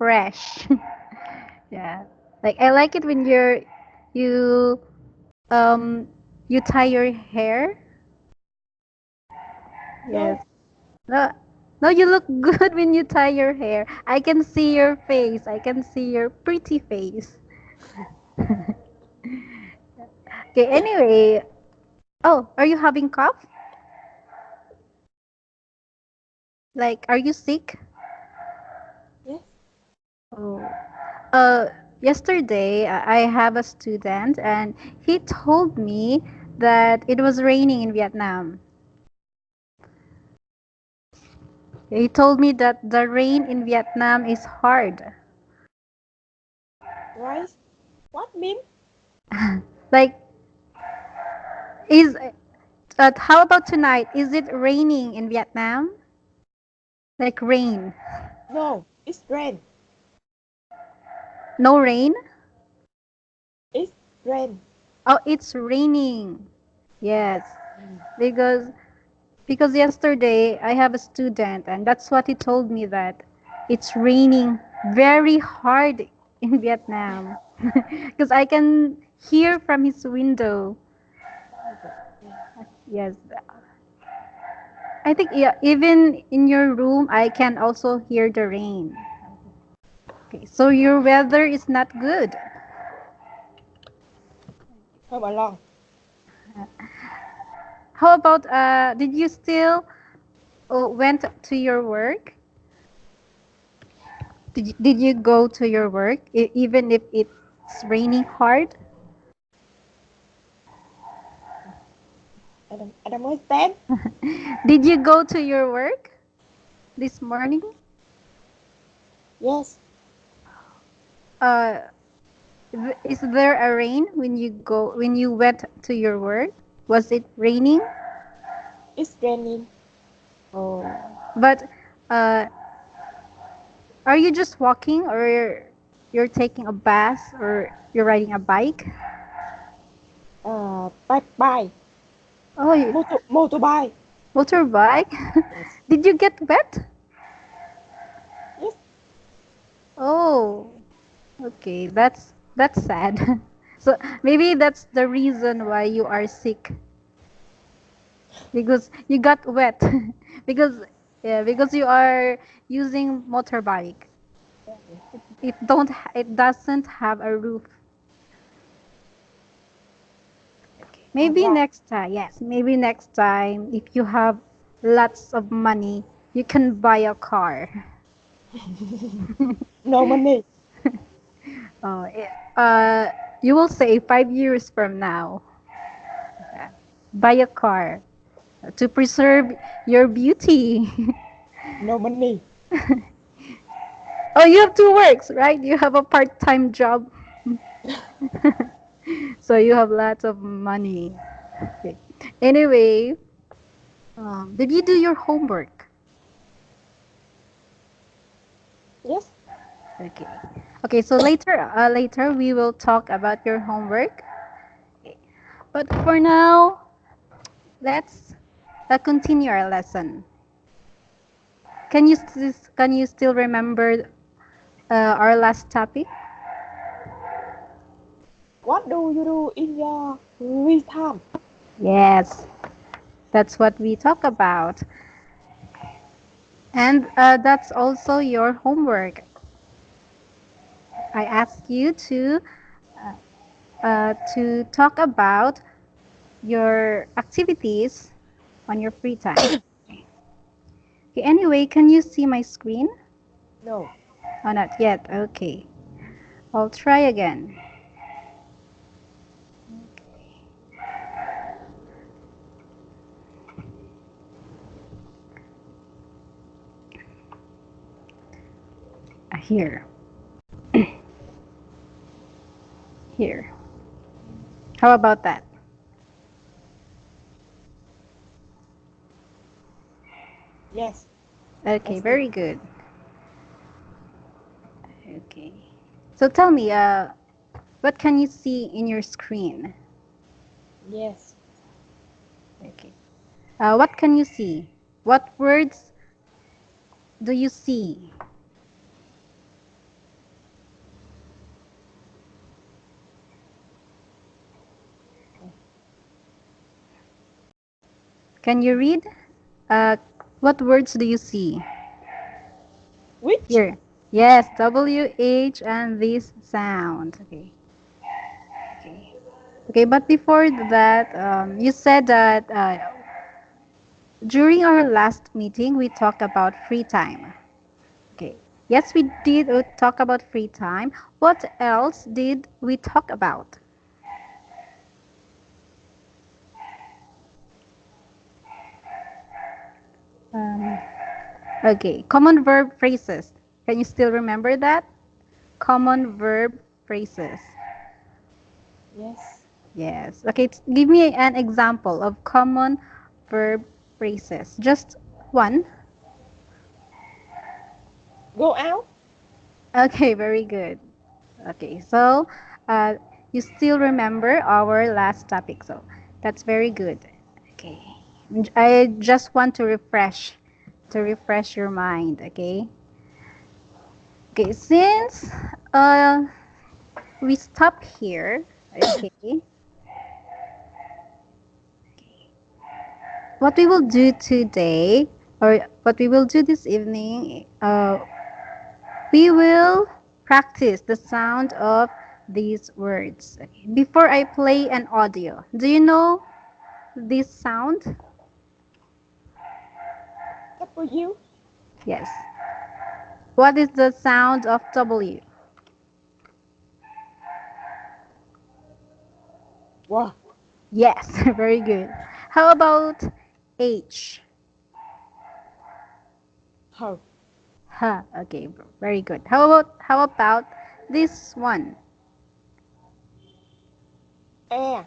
fresh. Yeah. Like I like it when you um you tie your hair. Yes. No, No, no, you look good when you tie your hair. I can see your face. I can see your pretty face. Okay, anyway. Oh, are you having cough? Like, are you sick? yes. Oh. Uh, Yesterday I have a student and he told me that it was raining in Vietnam. He told me that the rain in Vietnam is hard. Rice. What mean? Like, is how about tonight? Is it raining in Vietnam? Like rain? No, it's rain. No rain? It's rain. Oh, it's raining. Yes, because yesterday I have a student and that's what he told me that it's raining very hard in Vietnam. Because I can hear from his window. Yes, I think yeah, even in your room I can also hear the rain. Okay, so your weather is not good. Come along. How about did you still went to your work? Did you go to your work even if it's raining hard? I don't understand. Did you go to your work this morning? Yes, Uh, is there a rain when you went to your work? Was it raining? it's raining. Oh, but uh, are you just walking or you're taking a bus or you're riding a bike? Bye. Oh, Motorbike. motorbike? Yes. Did you get wet? Yes. Oh, okay, that's sad. So maybe that's the reason why you are sick because you got wet because yeah, because you are using motorbike. It doesn't have a roof. Maybe Right. next time, yes, maybe next time if you have lots of money, you can buy a car. No money. Oh, you will say 5 years from now, buy a car to preserve your beauty. No money. Oh, you have two works, right? You have a part-time job, so you have lots of money. Okay. Anyway, did you do your homework? Yes. Okay. Okay, so later we will talk about your homework. But for now, let's continue our lesson. Can you still remember our last topic? What do you do in your free time? Yes, that's what we talk about. And that's also your homework. I ask you to talk about your activities on your free time. Okay, anyway, can you see my screen? No. Oh, not yet. Okay. I'll try again. Here. Here. How about that? Yes. Okay, That's good. very good. Okay. So tell me, what can you see in your screen? Yes. Okay. What can you see? What words do you see? Can you read? Uh, what words do you see Which? here? Yes, WH and this sound. Okay. Okay. Okay, but before that, you said that during our last meeting, we talked about free time. Okay. Yes, we did talk about free time. What else did we talk about? Um, okay, common verb phrases. Can you still remember that? Common verb phrases. Yes. Yes. Okay, give me an example of common verb phrases. Just one. Go out. Okay, very good. Okay, so uh, you still remember our last topic, so that's very good. Okay, I just want to refresh your mind. Okay, okay. Since uh, we stop here, okay, what we will do today, or what we will do this evening, we will practice the sound of these words. Okay. Before I play an audio, do you know this sound? W. Yes. What is the sound of W? Wow. Yes, very good. How about H? How. Huh, okay, very good. How about this one? Air.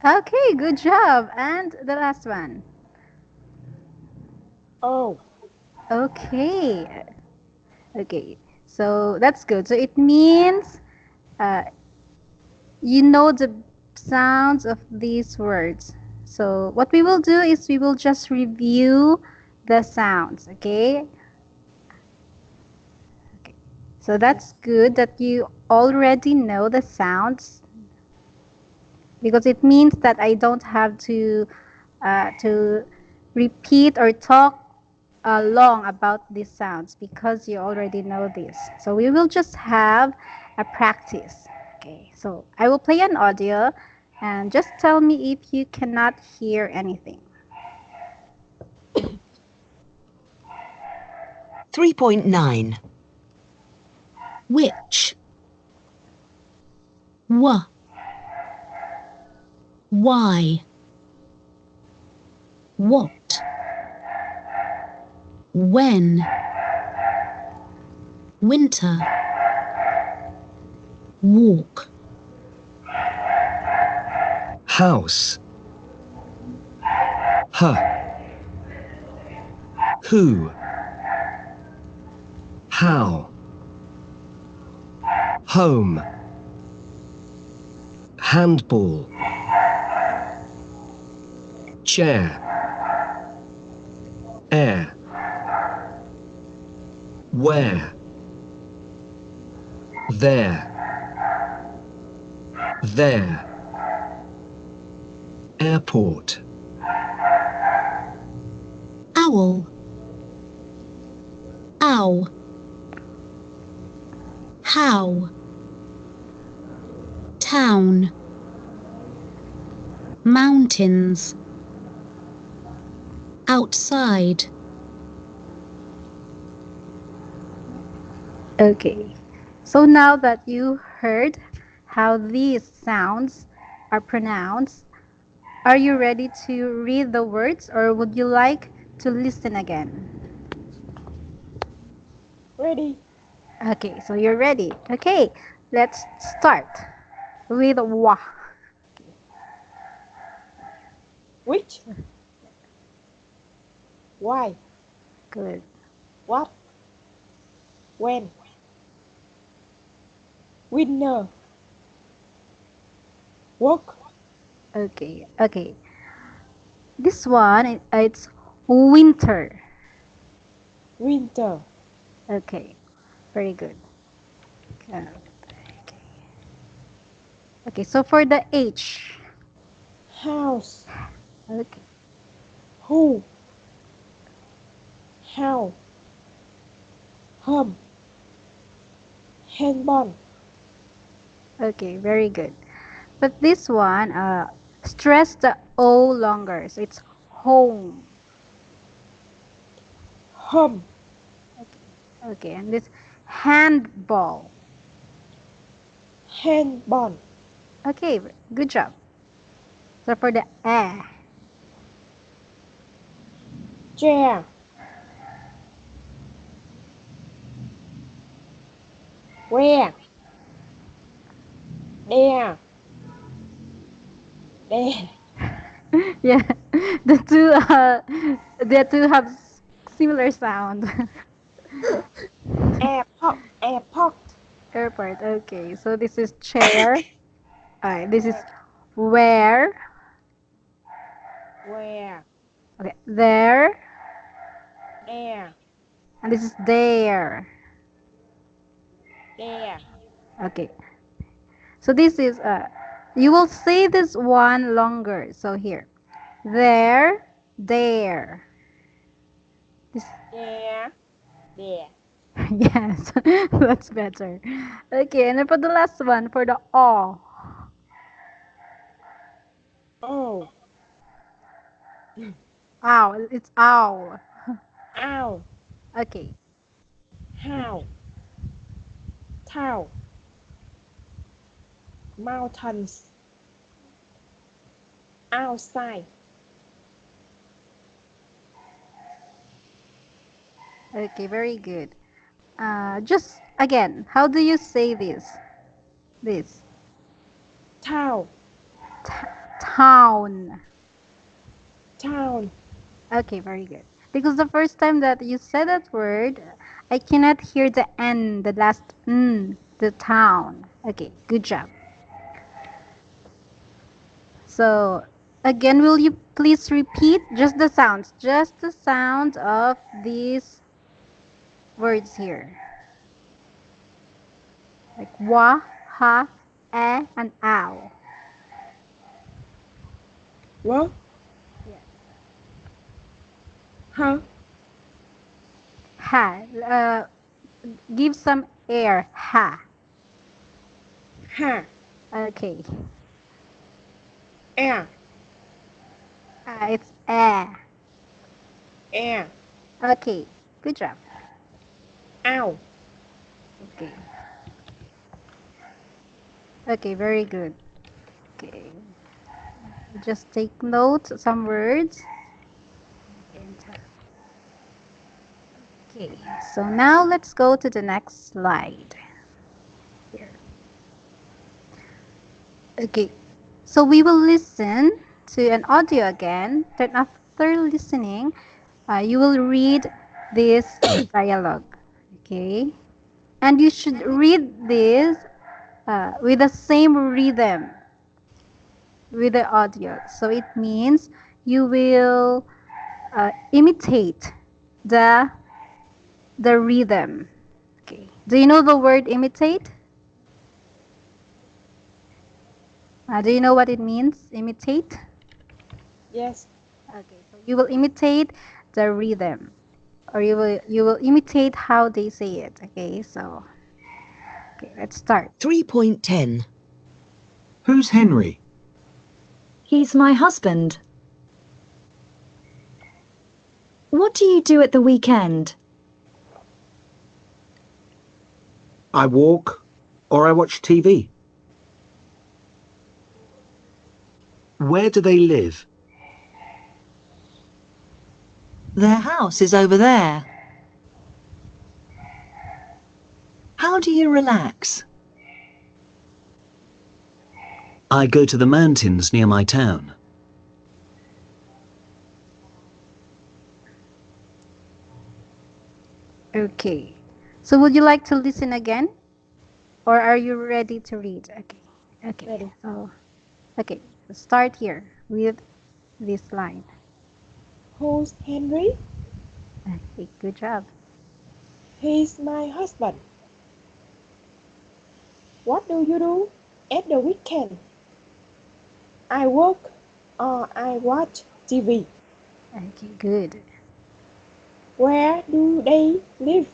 Okay, good job. And the last one. O. Okay. Okay. So that's good. So it means uh, you know the sounds of these words. So what we will do is we will just review the sounds, okay? Okay. So that's Yes. good that you already know the sounds because it means that I don't have to repeat or talk long about these sounds because you already know this. So we will just have a practice. Okay. So I will play an audio and just tell me if you cannot hear anything. 3.9. Which, why, what, when, winter, walk, House. Huh. Who. How. Home. Handball. Chair. Air. Where. There. There. Airport. owl, ow, how, town, mountains, outside, Okay. So now that you heard how these sounds are pronounced, are you ready to read the words or would you like to listen again? Ready. Okay, so you're ready. Okay, let's start with wa. Which. Why. Good. What. When. Winner. Work. Okay, okay. This one, it's winter. Winter. Okay, very good. Okay, okay, so for the H. House. Okay, Who? How? Hum. Handball. Okay, very good. But this one, stress the O longer. So it's home. Hum. Okay, okay, and this handball. Handball. Okay, good job. So for the Chair. Where? There. There. yeah, the two the two have similar sound. Airport. Airport. Airport. Okay, so this is chair. This is where. Where? Okay, there, There. and this is there. There. Okay, so this is you will say this one longer. So here, there, there. This, There. There. yes, that's better. Okay, and then for the last one, for the all. Oh. Ow, it's owl. Ow. Okay, How? Towel. Mountains. Outside. okay, very good. Just again, how do you say this? This Town. town. Town. Okay, very good. Because the first time that you said that word, I cannot hear the N, the last N, the town. Okay, good job. So, again, will you please repeat just the sounds of these words here? Like wa, ha, and ow. What? Yes. Huh? Ha. Give some air. Ha. Ha. Okay. Air. It's air. Air. Okay. Good job. Ow. Okay. Okay, very good. Okay. Just take note some words. Okay. So now let's go to the next slide. Here. Okay. So we will listen to an audio again. Then after listening, you will read this dialogue. Okay. And you should read this with the same rhythm with the audio. So it means you will imitate the the rhythm. Okay. Do you know the word imitate? Do you know what it means? Imitate. Yes. Okay. So you will imitate the rhythm, or you will imitate how they say it. Okay. So okay, let's start. 3.10. Who's Henry? He's my husband. What do you do at the weekend? I walk or I watch TV. Where do they live? Their house is over there. How do you relax? I go to the mountains near my town. Okay. So would you like to listen again, or are you ready to read? Okay. Okay. Ready. So okay. Start here with this line. Who's Henry? Okay. Good job. He's my husband. What do you do at the weekend? I work or I watch TV. Okay, good. Where do they live?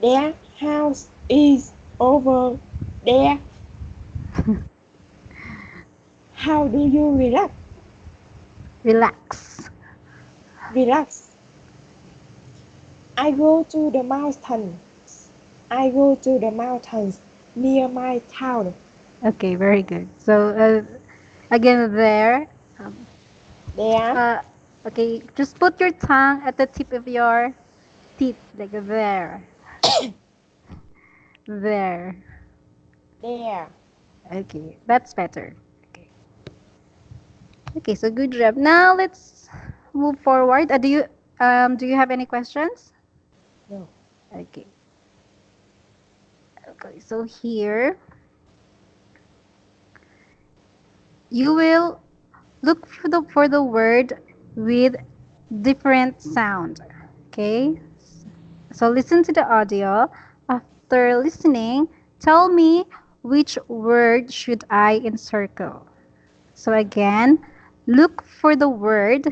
Their house is over there. How do you relax? Relax. Relax. I go to the mountains. I go to the mountains near my town. Okay, very good. So again, there. Um, There, uh, okay, just put your tongue at the tip of your teeth, like there, there. there. Okay, that's better. Okay. Okay, so good job. Now let's move forward. Do you have any questions? No. Okay. Okay, so here you will look for the word with different sound. Okay? So listen to the audio. After listening, tell me which word should I encircle. So again, look for the word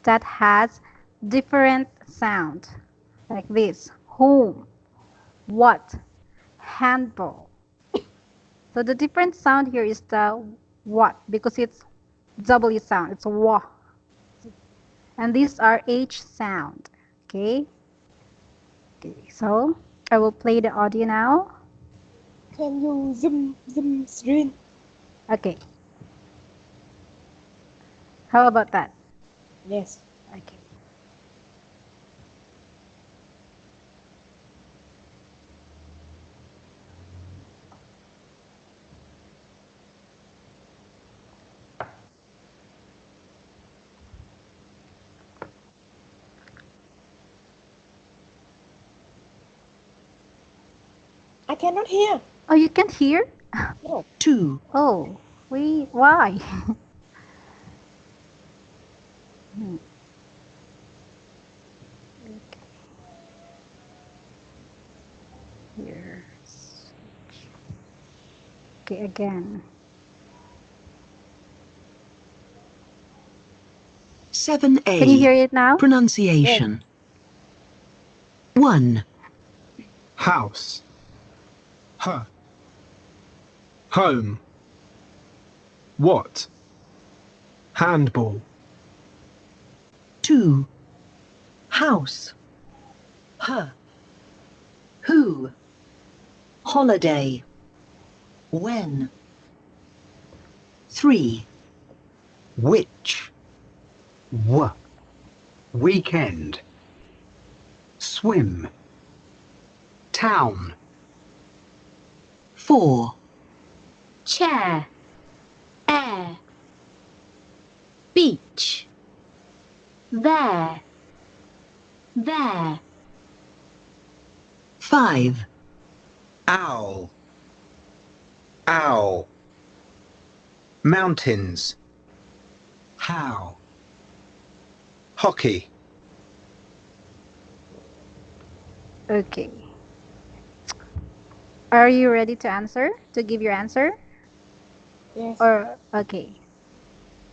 that has different sound. Like this. Home, what, handball. So the different sound here is the what because it's W sound. It's wa. And these are H sound. Okay? Okay, so I will play the audio now. Can you zoom screen? Okay. How about that? Yes. Okay. I cannot hear. Oh, you can hear? No. 2, Oh, wait, why? Hmm, okay, here. Okay, again. 7A. Can you hear it now? Yes. Pronunciation. 1, House. Huh. Home. What? Handball. 2, house. Her. Who? Holiday. When? 3, Which? Weekend. Swim. Town. 4, chair, air, beach, there, there, 5, Owl. Owl. Mountains. How? Hockey. Okay. Are you ready to answer? To give your answer? Yes. Or, okay.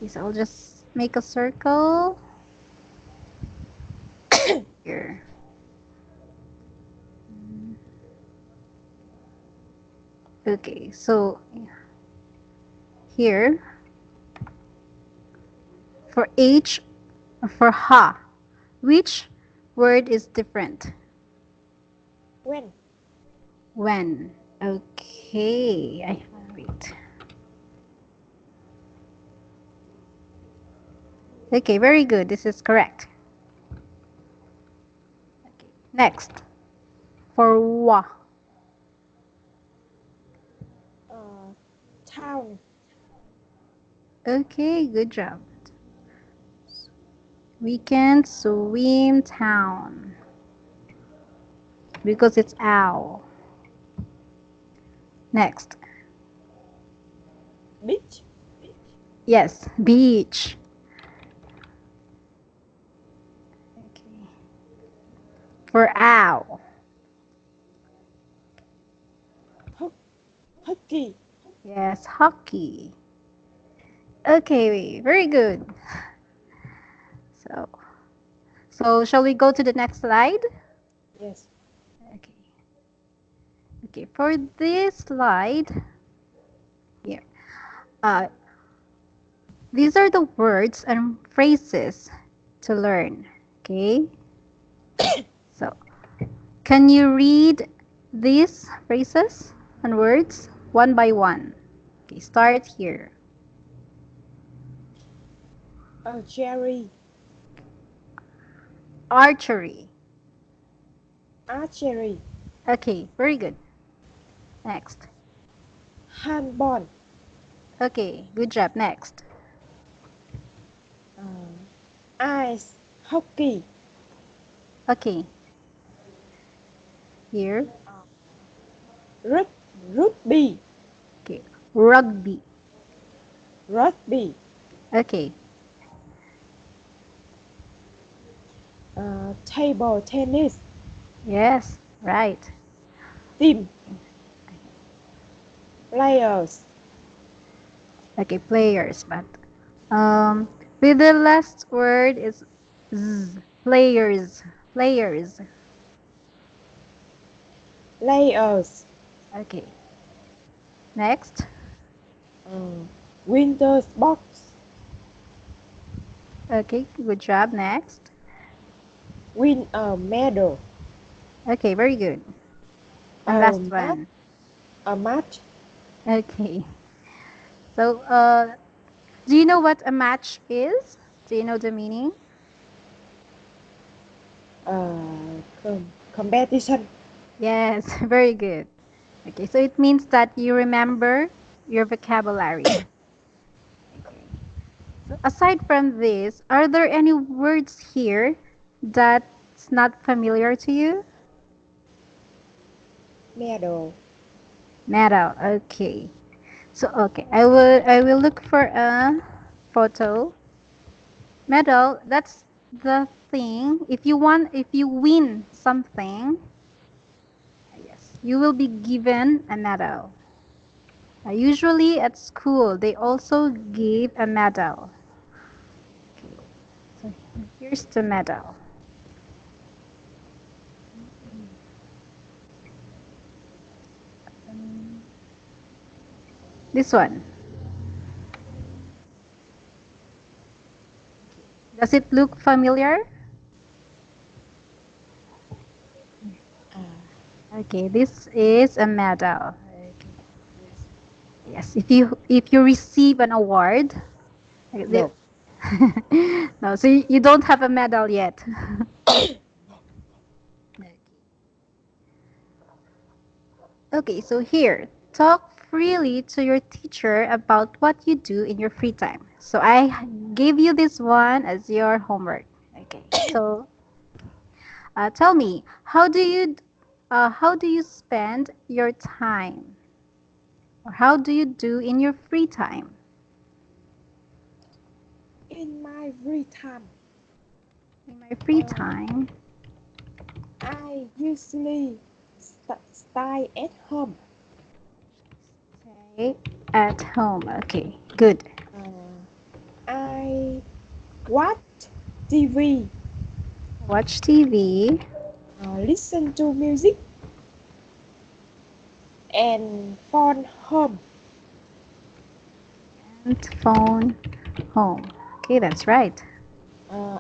Yes, I'll just make a circle here. Okay, so here for H, for ha, which word is different? When? When. Okay, I wait. Okay, very good. This is correct. Okay. Next, for wa. Town. Okay, good job. Weekend swim town because it's owl. Next, Beach. yes, beach. Okay. For owl, Hockey. yes, hockey. Okay, very good. So, so shall we go to the next slide? Yes. Okay. Okay, for this slide here, uh, these are the words and phrases to learn. Okay, so can you read these phrases and words one by one? Okay, start here. Cherry, Archery. archery, Okay, very good. Next. handball, Okay, good job. Next. ice hockey, Okay, here. rug, rugby, Okay, rugby. rugby, Okay, table tennis, yes, right. team, players, Okay, players, but with the last word is z. Players, players. layers, Okay, next. winter sports, Okay, good job. Next. win a medal, Okay, very good. And a last match, one. a match, Okay, so do you know what a match is? Do you know the meaning? competition, Yes, very good. Okay, so it means that you remember your vocabulary. Okay. So aside from this, are there any words here that's not familiar to you? medal, Metal. Okay. So okay, I will look for a photo. Medal, that's the thing. If you win something, yes, you will be given a medal. Usually at school, they also give a medal. Okay, so here's the medal. This one. Does it look familiar? Okay, this is a medal. Okay. Yes, if you receive an award, no, no, so you don't have a medal yet. Okay. Okay, so here, talk freely to your teacher about what you do in your free time. So I gave you this one as your homework. Okay, so tell me, how do you spend your time, or how do you do in your free time? in my free time, In my free uh, time, I usually stay at home. stay at home. Okay, good. Uh, I watch TV, Watch TV listen to music, and phone home. and phone home. Okay, that's right.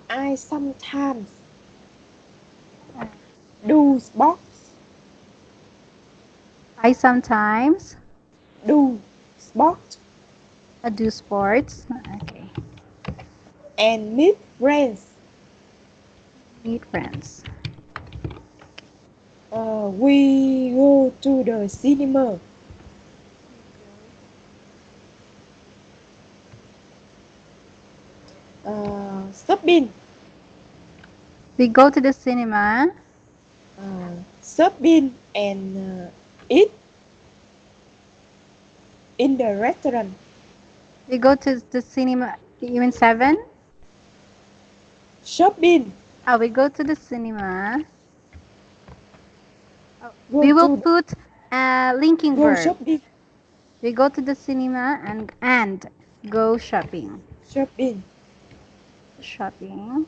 I sometimes do sports, I sometimes do sport, do sports. Okay, and meet friends. meet friends. We go to the cinema, shopping, We go to the cinema. shopping, and eat in the restaurant. We go to the cinema. You mean seven? Shopping, We go to the cinema. go We will to put a linking go verb. shopping. We go to the cinema and Go shopping. shopping, Shopping.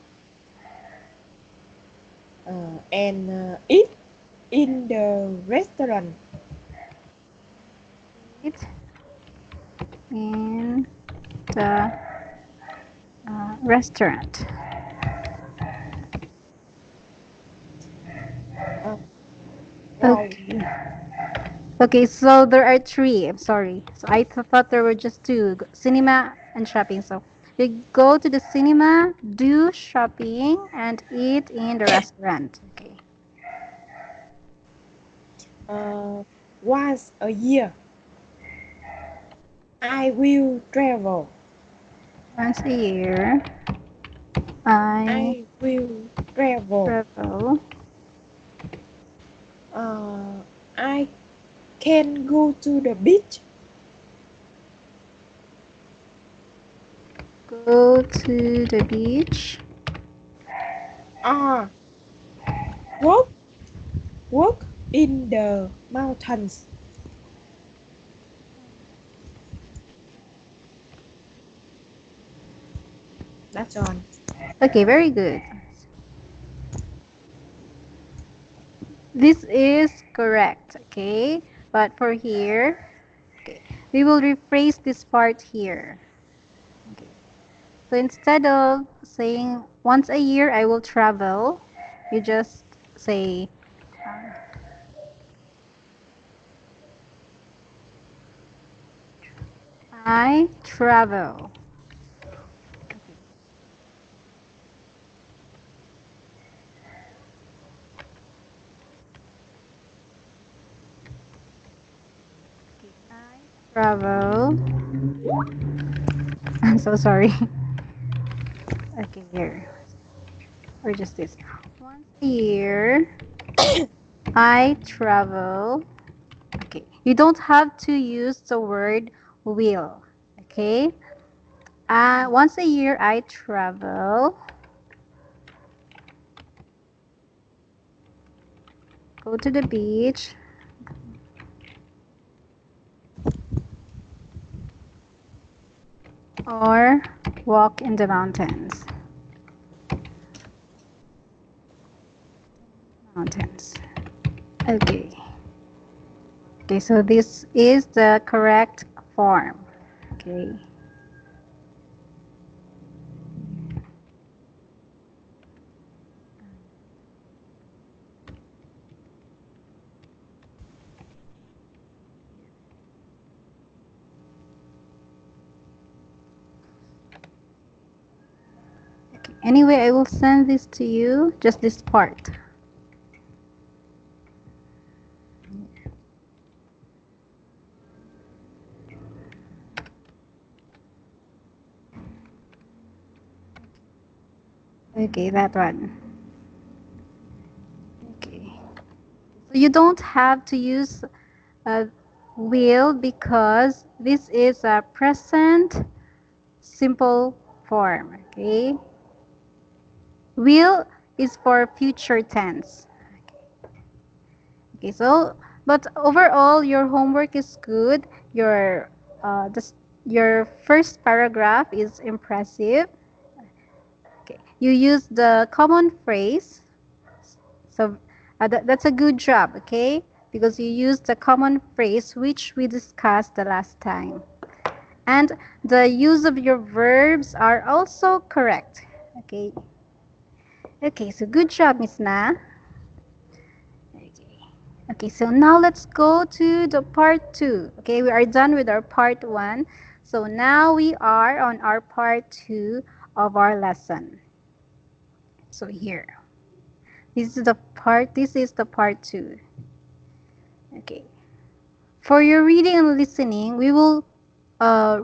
and eat in the restaurant. Eat in the restaurant. Uh, wow. Okay. Okay, so there are three. I'm sorry. So I thought there were just two, cinema and shopping. So you go to the cinema, do shopping, and eat in the restaurant. Okay. Once a year, I will travel. Once a year, I I will travel. travel. I can go to the beach. Go to the beach. Ah, walk, walk in the mountains. That's all. Okay, very good. This is correct. Okay, but for here, okay, we will rephrase this part here. Okay. So instead of saying once a year I will travel, you just say I travel. I travel. I'm so sorry. Okay, here. Or just this. Once a year I travel. Okay. You don't have to use the word will. Okay. Once a year I travel. Go to the beach or walk in the mountains. Mountains. Okay. Okay, so this is the correct form. Okay. Okay. Anyway, I will send this to you, just this part. Okay, that one. Okay. So you don't have to use will because this is a present simple form. Okay. Will is for future tense. Okay, so but overall your homework is good. Your first paragraph is impressive. Okay, you use the common phrase, so that's a good job. Okay, because you use the common phrase which we discussed the last time, and the use of your verbs are also correct. Okay, okay, so good job, Miss Na. Okay. Okay, so now let's go to the part 2. Okay, we are done with our part 1. So now we are on our part 2 of our lesson. So here. This is the part 2. Okay. For your reading and listening, uh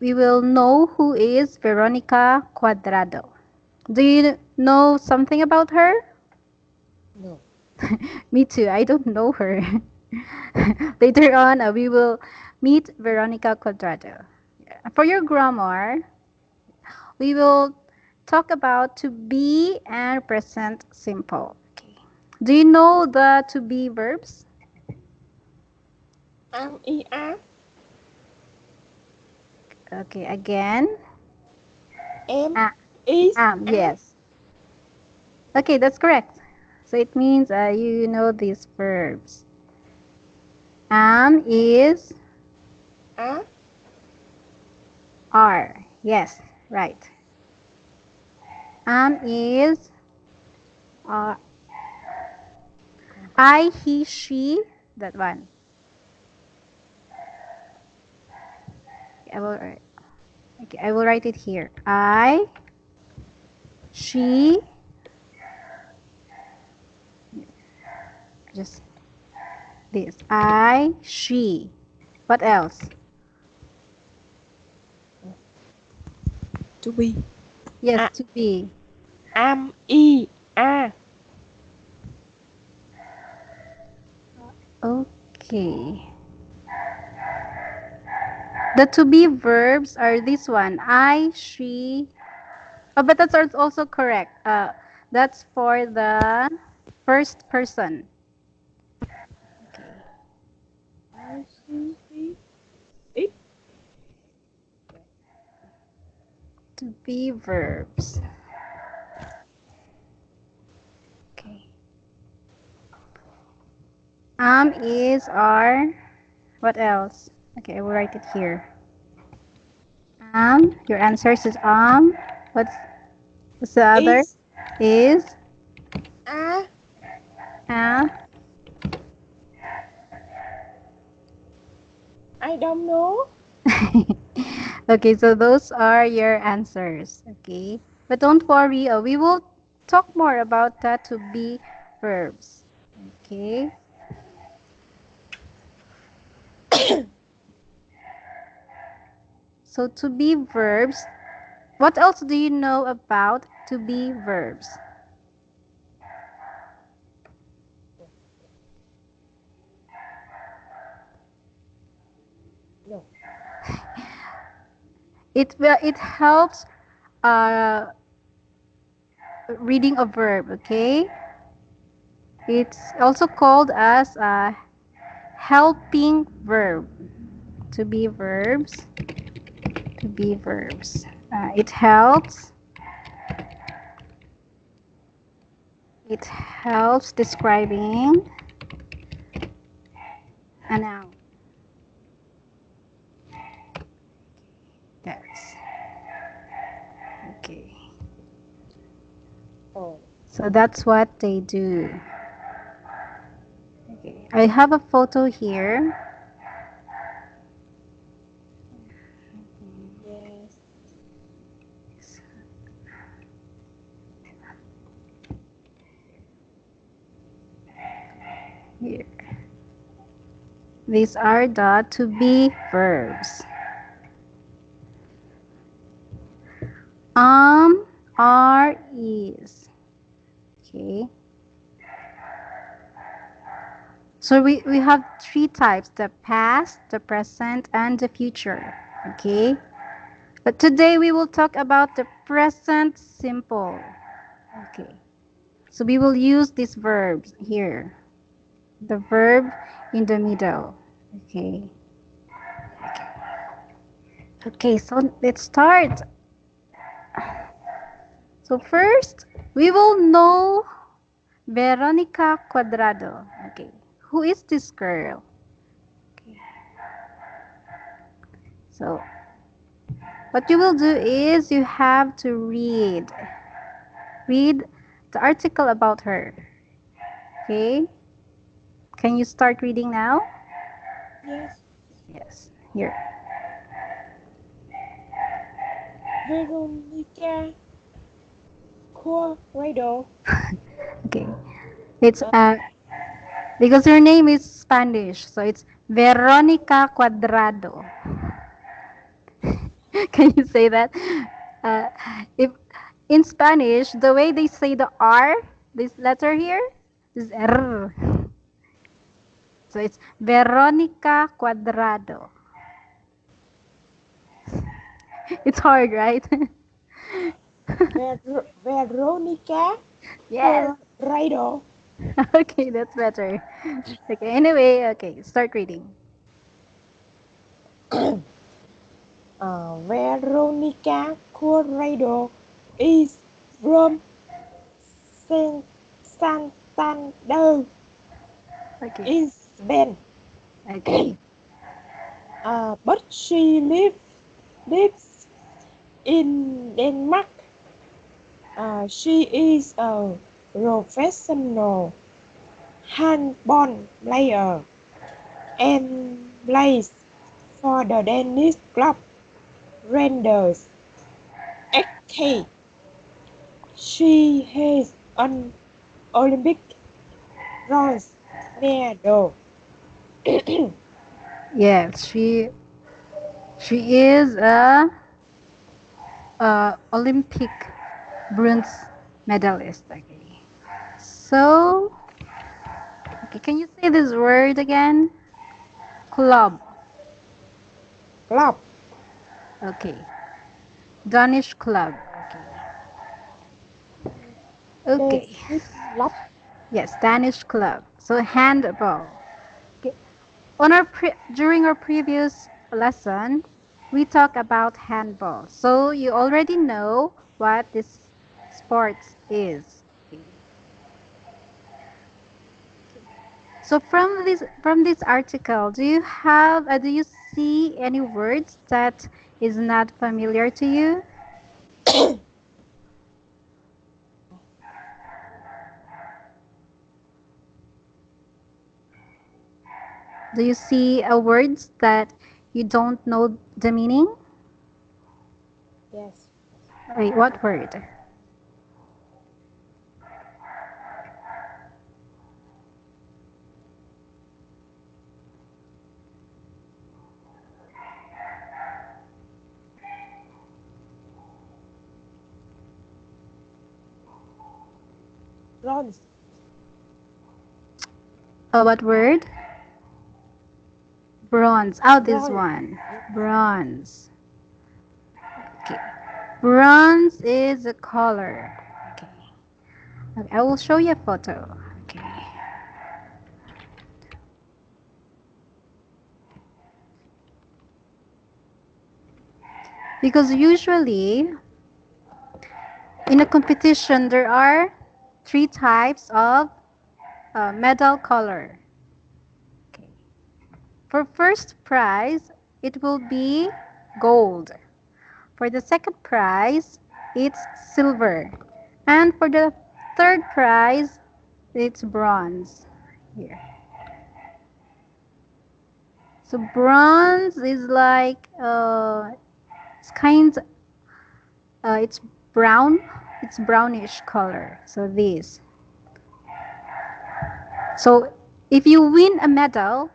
we will know who is Veronica Cuadrado. Do you know something about her? No. Me too. I don't know her. Later on, we will meet Veronica Quadrado. Yeah. For your grammar, we will talk about to be and present simple. Okay. Do you know the to be verbs? Am, I, am. Okay, again. Am Ah, is are. yes. Okay, that's correct. So it means you know these verbs. Am is Are. are. Yes, right. Am is uh, I, he, she. That one. I will. Okay, I will write it here. I, she. Just this. I, she. What else? To be. Yes, A, to be. am I are. Okay. The to be verbs are this one. I, she. Oh, but that's also correct. That's for the first person. Okay. I see he it. To be verbs. Okay. Is are. What else? Okay, I will write it here. Your answers is What's the other? Is Is are. uh. I don't know. Okay, so those are your answers. Okay, but don't worry. We will talk more about that to be verbs. Okay. So to be verbs. What else do you know about to be verbs? No. It helps uh, reading a verb. Okay. It's also called as a helping verb. To be verbs. To be verbs. It helps. It helps describing a noun. That's okay. Oh. So that's what they do. Okay. I have a photo here. Yes. Here. These are the to be verbs. Um, are, is. Okay. So we have three types, the past, the present, and the future. Okay. But today we will talk about the present simple. Okay. So we will use these verbs here. The verb in the middle. Okay. Okay, so let's start. So first, we will know Veronica Cuadrado. Okay. Who is this girl? Okay. So what you will do is you have to read the article about her. Okay? Can you start reading now? Yes. Yes. Here. Veronica Corrado. Okay. It's Uh, because her name is Spanish, so it's Veronica Cuadrado. Can you say that? Uh, if in Spanish, the way they say the R, this letter here, is R. So it's Veronica Cuadrado. It's hard, right? Veronica Yes. Corrado. Okay, that's better. Okay, anyway, okay, start reading. Veronica Corrado is from Santander Okay. in Spain, Okay. but she lives in Denmark. She is a professional handball player and plays for the Danish club Rangers. Okay, she has an Olympic bronze medal. Yes, she is a Olympic bronze medalist. Okay. So, okay, can you say this word again? Club. Club, Okay. Danish club. Okay. Okay. Danish club. Yes, Danish club. So handball. Okay. During our previous lesson, we talked about handball. So you already know what this sports is. Okay. So from this article, do you see any words that is not familiar to you? Do you see words that you don't know the meaning? Yes, Wait, what word? bronze, What word? Bronze. Oh, this bronze. one. Bronze. Okay. Bronze is a color. Okay. Okay, I will show you a photo. Okay. Because usually in a competition there are three types of medal color. Okay. For first prize, it will be gold. For the second prize, it's silver. And for the third prize, it's bronze. Here. So bronze is like it's it's brown. It's brownish color. So this. So if you win a medal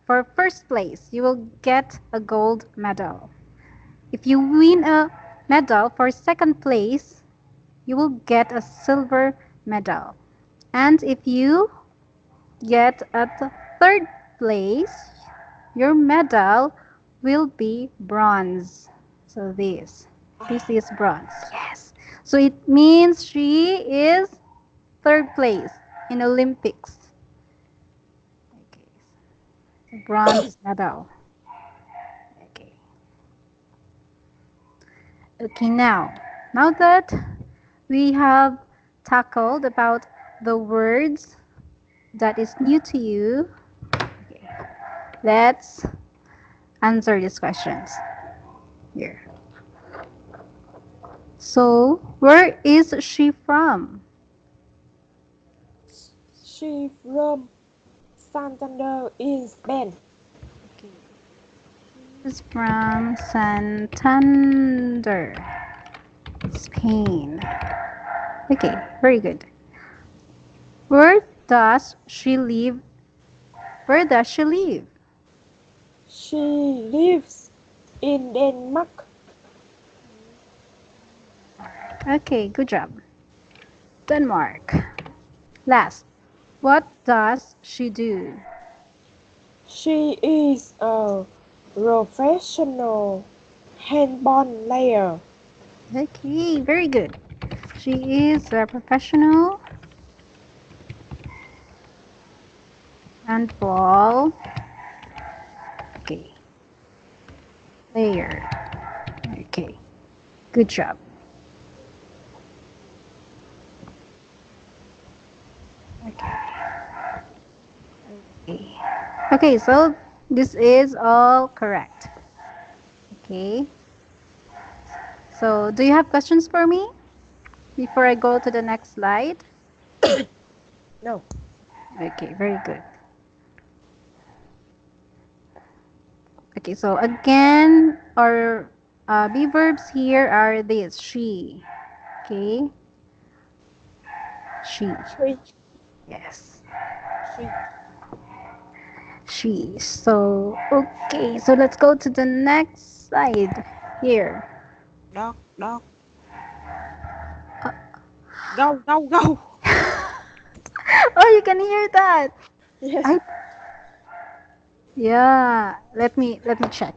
for first place, you will get a gold medal. If you win a medal for second place, you will get a silver medal. And if you get at the third place, your medal will be bronze. So this is bronze. Yes. So it means she is third place in Olympics. Okay. So bronze medal. Okay. Okay, now that we have tackled about the words that is new to you, okay, let's answer these questions here. So, where is she from? She from Santander in Spain. Okay. She's from Santander, Spain. Okay, very good. Where does she live? Where does she live? She lives in Denmark. Okay, good job. Denmark. Last, what does she do? She is a professional handball player. Okay, very good. She is a professional handball, okay, player. Okay. Good job. Okay. Okay, so this is all correct. Okay. So, do you have questions for me before I go to the next slide? No. Okay, very good. Okay, so again, our be verbs here are these: she, okay, she, Tree. yes, Tree. she. So, okay, so let's go to the next slide here. Dog. Dog. Go. Go. Go. Oh, you can hear that. Yes. I yeah. Let me check.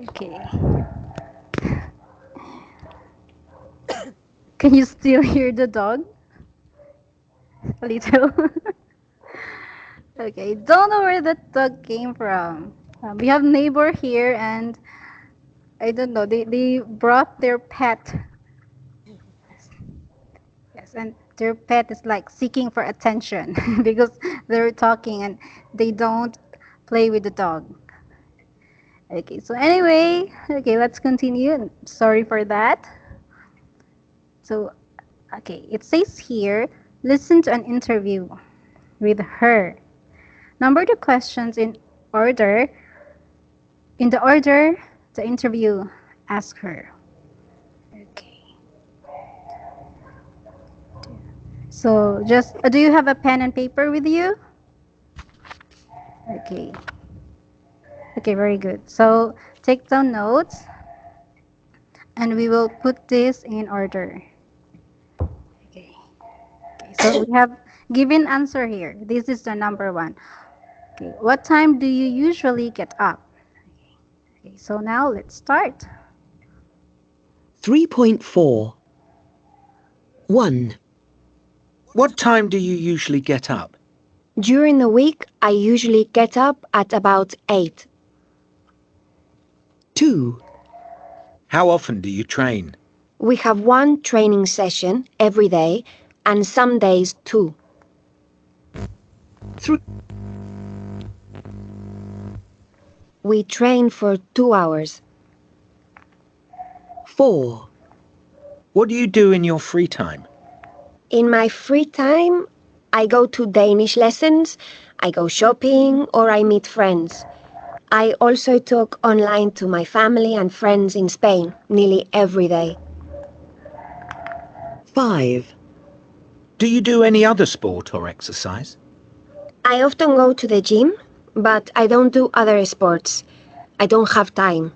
Okay. Can you still hear the dog? A little. Okay, don't know where that dog came from. We have neighbor here, and I don't know. They brought their pet. Yes, and their pet is like seeking for attention because they're talking and they don't play with the dog. Okay, so anyway, okay, let's continue. Sorry for that. So, okay, it says here, listen to an interview with her. Number the questions order, in the order the interview ask her. Okay. So, just do you have a pen and paper with you? Okay. Okay, very good. So, take down notes and we will put this in order. Okay. Okay. So, we have given answer here. This is the number 1. Okay. What time do you usually get up? Okay. So, now let's start. 3.4. 1. What time do you usually get up? During the week, I usually get up at about 8. 2. How often do you train? We have one training session every day, and some days 2. 3. We train for 2 hours. 4. What do you do in your free time? In my free time, I go to Danish lessons, I go shopping, or I meet friends. I also talk online to my family and friends in Spain nearly every day. 5. Do you do any other sport or exercise? I often go to the gym, but I don't do other sports. I don't have time.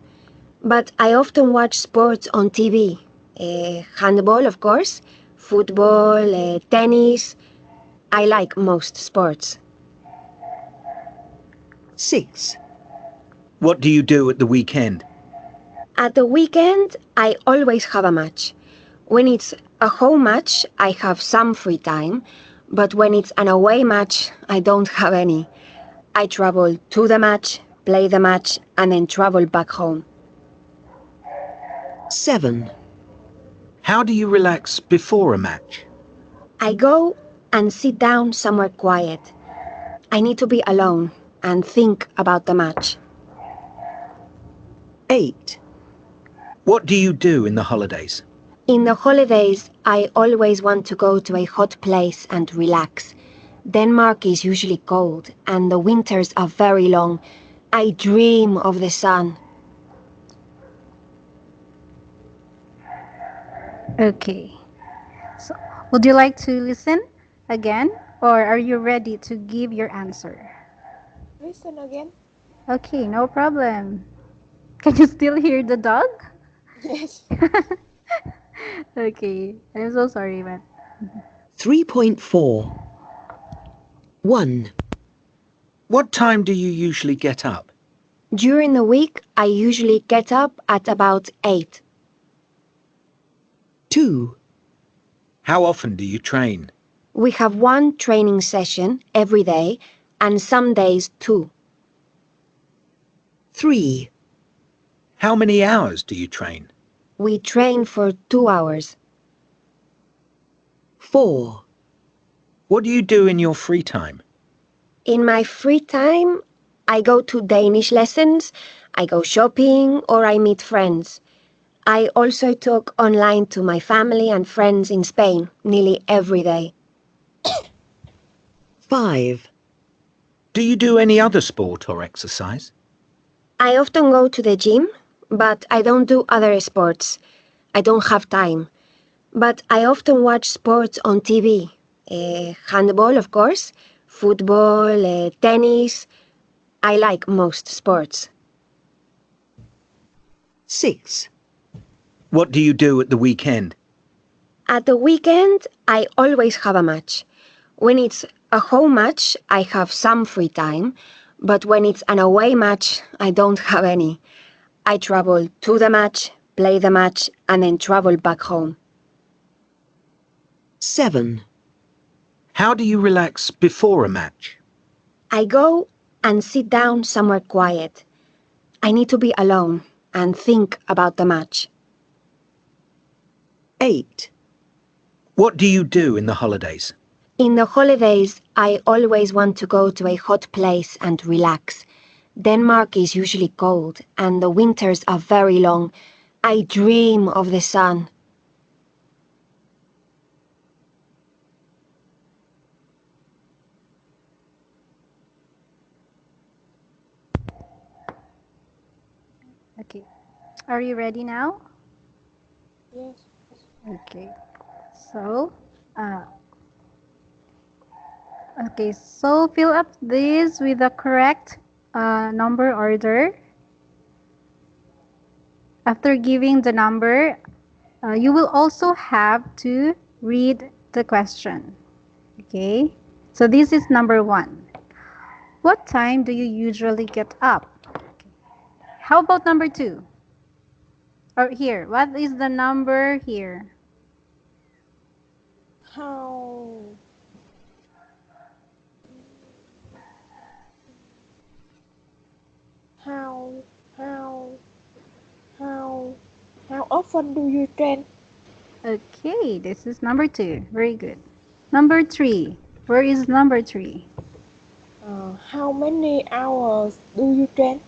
But I often watch sports on TV. Handball, of course, football, tennis. I like most sports. 6. What do you do at the weekend? At the weekend, I always have a match. When it's a home match, I have some free time, but when it's an away match, I don't have any. I travel to the match, play the match, and then travel back home. 7. How do you relax before a match? I go and sit down somewhere quiet. I need to be alone and think about the match. 8. What do you do in the holidays? In the holidays, I always want to go to a hot place and relax. Denmark is usually cold, and the winters are very long. I dream of the sun. Okay. So, Would you like to listen again, or are you ready to give your answer? Listen again. Okay, no problem. Can you still hear the dog? Yes. Okay, I'm so sorry, man. 3.4. 1. What time do you usually get up? During the week, I usually get up at about 8. 2. How often do you train? We have one training session every day, and some days two. 3. How many hours do you train? We train for 2 hours. 4. What do you do in your free time? In my free time, I go to Danish lessons, I go shopping, or I meet friends. I also talk online to my family and friends in Spain nearly every day. 5. Do you do any other sport or exercise? I often go to the gym, but I don't do other sports. I don't have time. But I often watch sports on TV. Handball, of course, football, tennis. I like most sports. 6. What do you do at the weekend? At the weekend, I always have a match. When it's a home match, I have some free time, but when it's an away match, I don't have any. I travel to the match, play the match, and then travel back home. 7. How do you relax before a match? I go and sit down somewhere quiet. I need to be alone and think about the match. 8. What do you do in the holidays? In the holidays, I always want to go to a hot place and relax. Denmark is usually cold, and the winters are very long. I dream of the sun. Okay, are you ready now? Yes. Okay, so, uh, so fill up this with the correct number order. After giving the number, you will also have to read the question. Okay, so this is number 1. What time do you usually get up? How about number 2? Or here, what is the number here? How how how how how often do you train? Okay, this is number 2. Very good. Number 3. Where is number 3? How many hours do you train?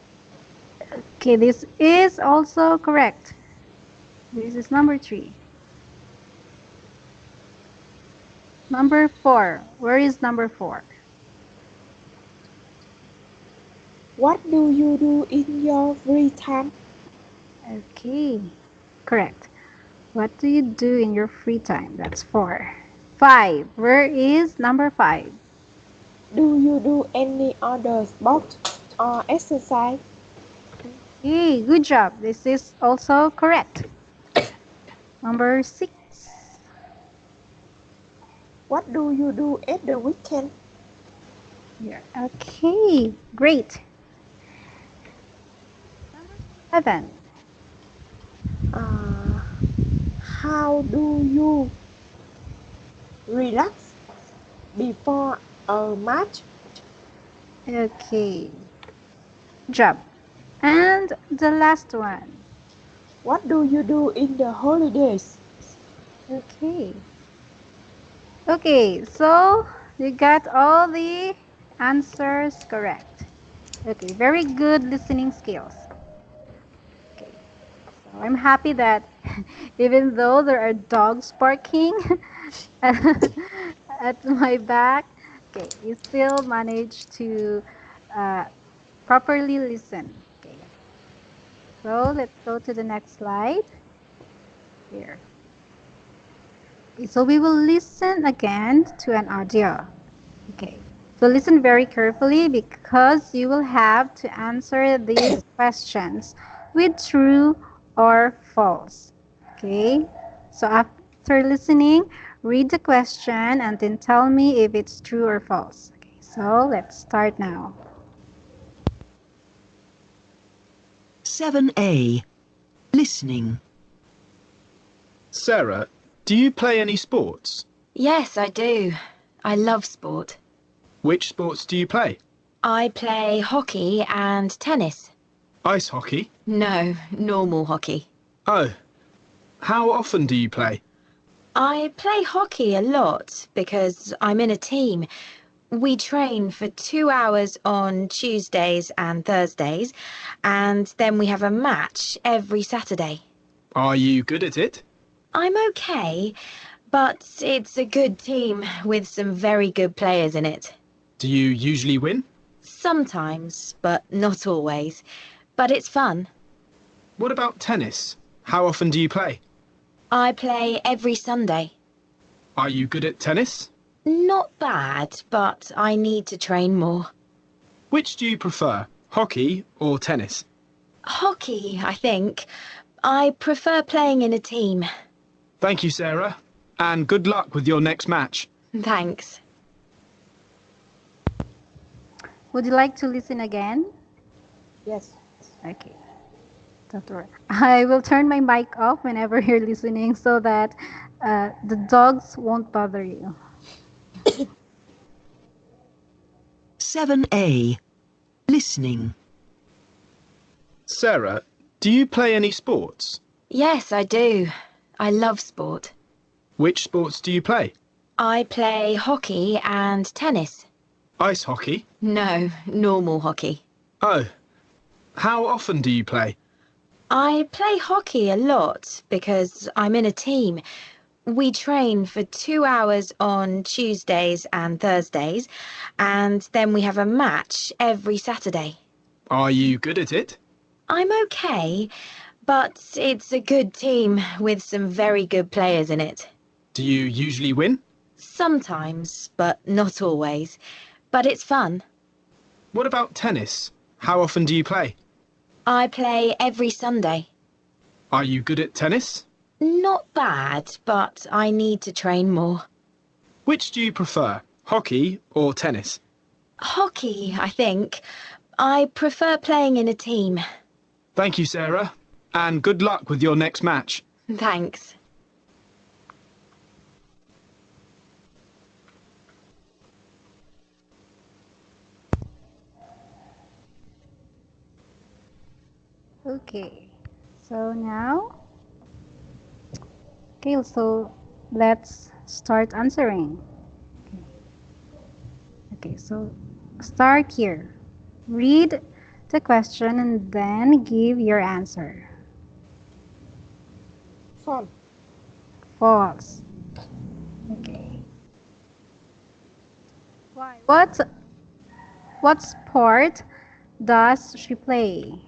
Okay, this is also correct. This is number 3. Number 4. Where is number 4? What do you do in your free time? Okay, correct. What do you do in your free time? That's 4. 5. Where is number 5? Do you do any other sport or exercise? Okay, good job. This is also correct. Number 6. What do you do at the weekend? Here. Okay, great. Number 7. Uh, how do you relax before a match? Okay, good job. And the last one. What do you do in the holidays? Okay. Okay, so you got all the answers correct. Okay, very good listening skills. Okay, so I'm happy that even though there are dogs barking at my back, okay, you still managed to uh, properly listen. Okay, so let's go to the next slide. Here. So we will listen again to an audio. Okay. So listen very carefully because you will have to answer these questions with true or false. Okay. So after listening, read the question and then tell me if it's true or false. Okay. So let's start now. 7A. Listening. Sarah, do you play any sports? Yes, I do. I love sport. Which sports do you play? I play hockey and tennis. Ice hockey? No, normal hockey. Oh. How often do you play? I play hockey a lot because I'm in a team. We train for 2 hours on Tuesdays and Thursdays, and then we have a match every Saturday. Are you good at it? I'm okay, but it's a good team with some very good players in it. Do you usually win? Sometimes, but not always. But it's fun. What about tennis? How often do you play? I play every Sunday. Are you good at tennis? Not bad, but I need to train more. Which do you prefer, hockey or tennis? Hockey, I think. I prefer playing in a team. Thank you, Sarah, and good luck with your next match. Thanks. Would you like to listen again? Yes. Okay. Don't worry. I will turn my mic off whenever you're listening so that the dogs won't bother you. 7A. Listening. Sarah, do you play any sports? Yes, I do. I love sport. Which sports do you play? I play hockey and tennis. Ice hockey? No, normal hockey. Oh. How often do you play? I play hockey a lot because I'm in a team. We train for 2 hours on Tuesdays and Thursdays, and then we have a match every Saturday. Are you good at it? I'm okay, but it's a good team with some very good players in it. Do you usually win? Sometimes, but not always. But it's fun. What about tennis? How often do you play? I play every Sunday. Are you good at tennis? Not bad, but I need to train more. Which do you prefer, hockey or tennis? Hockey, I think. I prefer playing in a team. Thank you, Sarah, and good luck with your next match. Thanks. Okay. So now, okay, so let's start answering. Okay, so start here. Read the question and then give your answer. False. False. Okay. Why? What sport does she play?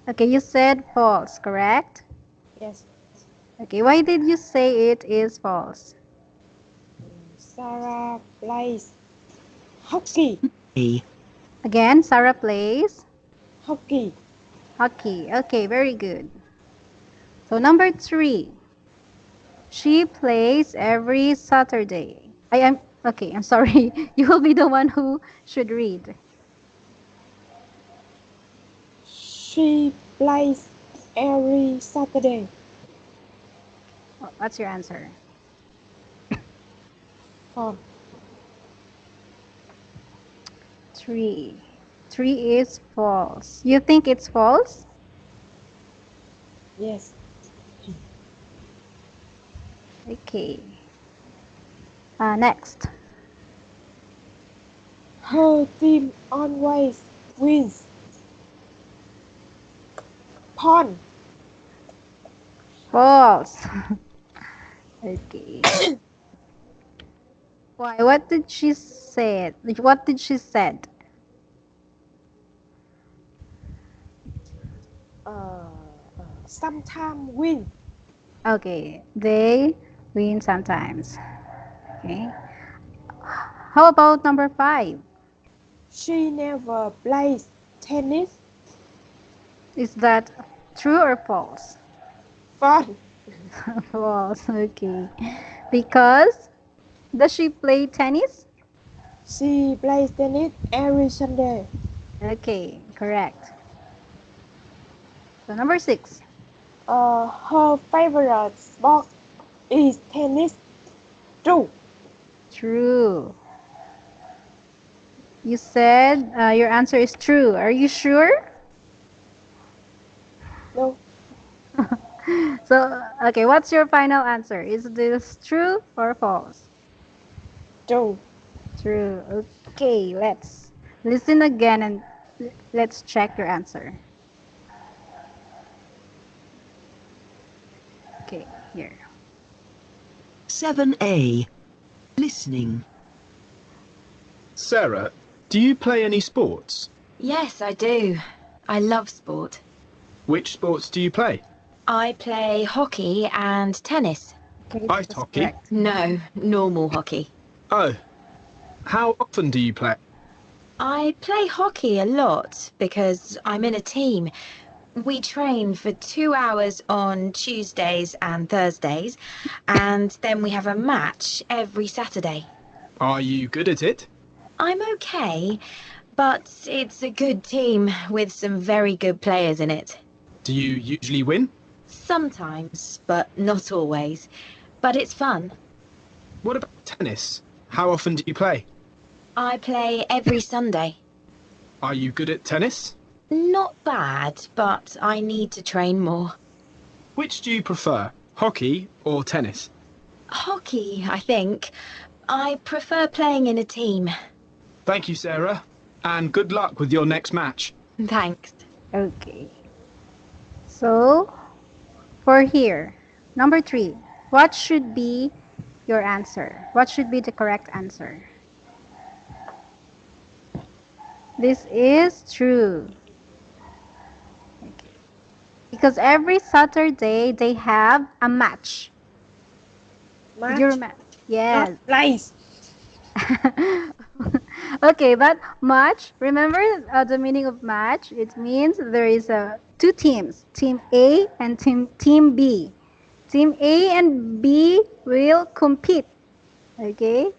Okay, you said false, correct? Yes. Okay, why did you say it is false? Sarah plays hockey. A. Again, Sarah plays Hockey. hockey. Okay, very good. So number 3. She plays every Saturday. I am okay, I'm sorry. You will be the one who should read. She plays every Saturday. What's your answer? False. 3. 3 is false. You think it's false? Yes. Okay. Next. Her team always wins. Pawn. False. Okay. Why? What did she say? What did she said? uh, Sometime win. Okay, they win sometimes. Okay. How about number 5? She never plays tennis. Is that true or false? Fun. False. Okay. Because does she play tennis? She plays tennis every Sunday. Okay, correct. So number 6. Her favorite sport is tennis. True. True. You said your answer is true. Are you sure? No. So, okay, what's your final answer? Is this true or false? True. True. Okay, let's listen again and let's check your answer. Okay, here. 7A. Listening. Sarah, do you play any sports? Yes, I do. I love sport. Which sports do you play? I play hockey and tennis. Okay, Ice that's hockey? correct. No, normal hockey. Oh, how often do you play? I play hockey a lot because I'm in a team. We train for 2 hours on Tuesdays and Thursdays, and then we have a match every Saturday. Are you good at it? I'm okay, but it's a good team with some very good players in it. Do you usually win? Sometimes, but not always. But it's fun. What about tennis? How often do you play? I play every Sunday. Are you good at tennis? Not bad, but I need to train more. Which do you prefer, hockey or tennis? Hockey, I think. I prefer playing in a team. Thank you, Sarah, and good luck with your next match. Thanks. Okay. So, for here, number 3, what should be your answer? What should be the correct answer? This is true. Okay. Because every Saturday they have a match. Did you Match. remember? Not Yes. plays. Okay, but match, remember the meaning of match? It means there is two teams, team A and team B. Team A and B will compete. Okay?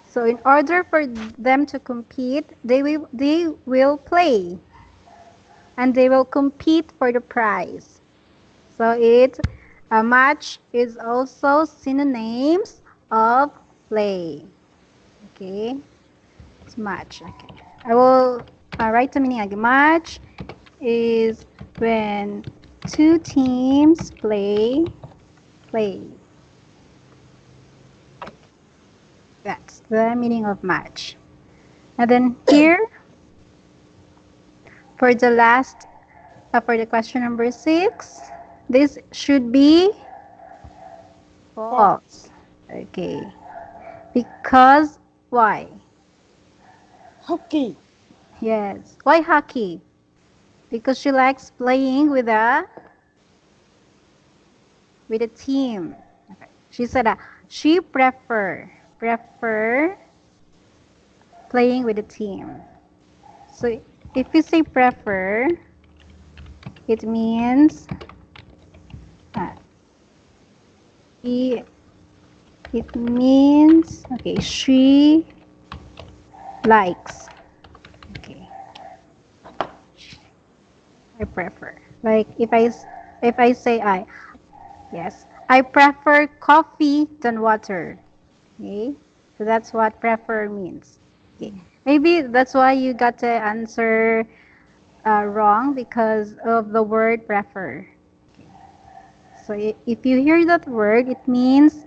So in order for them to compete, they will play and they will compete for the prize. So it a match is also synonyms of play. Okay? It's match. Okay. I will write the meaning again. Match is when two teams play. That's the meaning of match. And then here for the last for the question number 6, this should be For false. Okay. Because why? hockey. Yes. Why hockey? Because she likes playing with a team. Okay. She said she prefer playing with a team. So if you say prefer, it means uh, she, it means okay, she likes. Okay, I prefer. Like if I say yes, I prefer coffee than water. Okay, so that's what prefer means. Okay, maybe that's why you got the answer wrong because of the word prefer. So if you hear that word, it means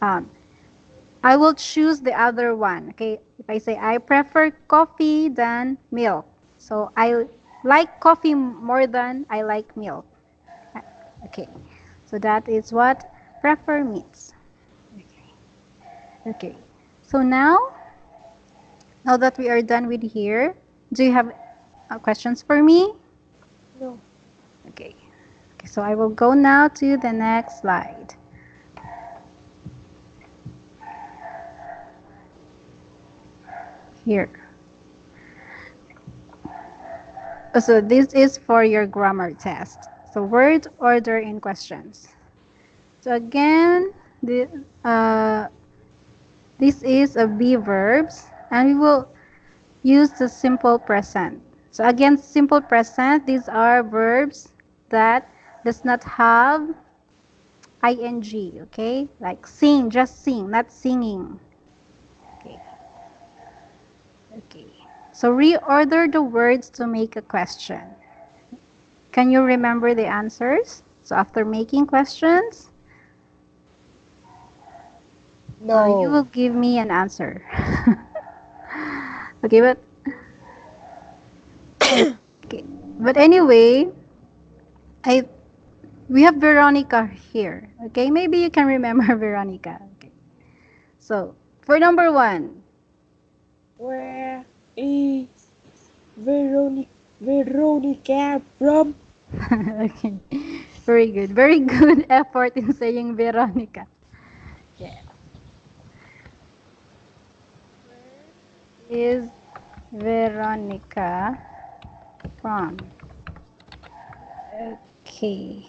um, I will choose the other one. Okay, if I say I prefer coffee than milk, so I like coffee more than I like milk. Okay, so that is what prefer means. Okay. Okay. So now that we are done with here, do you have questions for me? No. Okay. Okay, so I will go now to the next slide. Here. So this is for your grammar test. So word order in questions. So again, this is a be verbs, and we will use the simple present. So again, simple present, these are verbs that does not have ing, okay? Like sing, just sing, not singing. Okay. Okay. So reorder the words to make a question. Can you remember the answers? So after making questions, you will No. give me an answer. Okay, but okay. But anyway, I we have Veronica here. Okay, maybe you can remember Veronica. Okay. So for number one, Where is Veronica from? okay, very good effort in saying Veronica. Yeah, is Veronica from? Okay.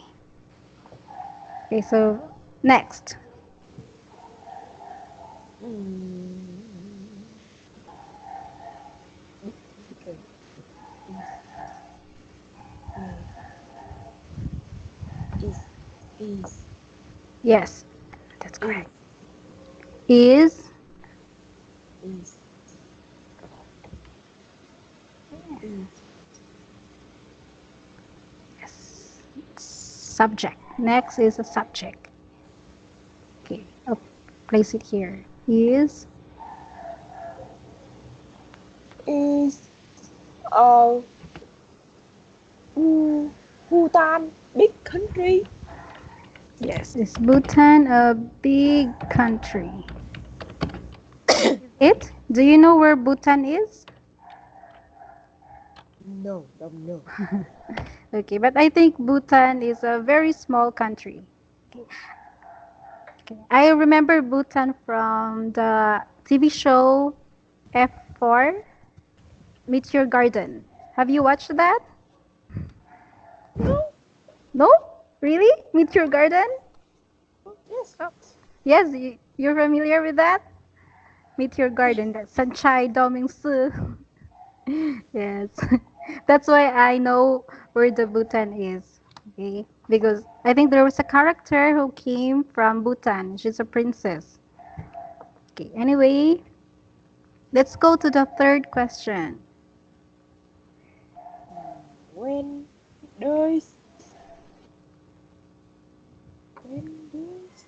Okay, so next. Mm. Difficult. Is Yes, that's is correct. Is is is yes, subject. Next is a subject. Okay, I'll place it here. Is is uh Bhutan big country? yes, is Bhutan a big country? It? Do you know where Bhutan is? No, don't know. Okay, but I think Bhutan is a very small country. Okay. I remember Bhutan from the TV show F4, Meteor Garden. Have you watched that? No. No? Really? Meteor Garden? Yes. Oh. Yes, you're familiar with that? Meteor Garden, that's Sanchai Doming Su. Yes. That's why I know where the Bhutan is. Okay? Because I think there was a character who came from Bhutan. She's a princess. Okay, anyway, let's go to the third question. When does when does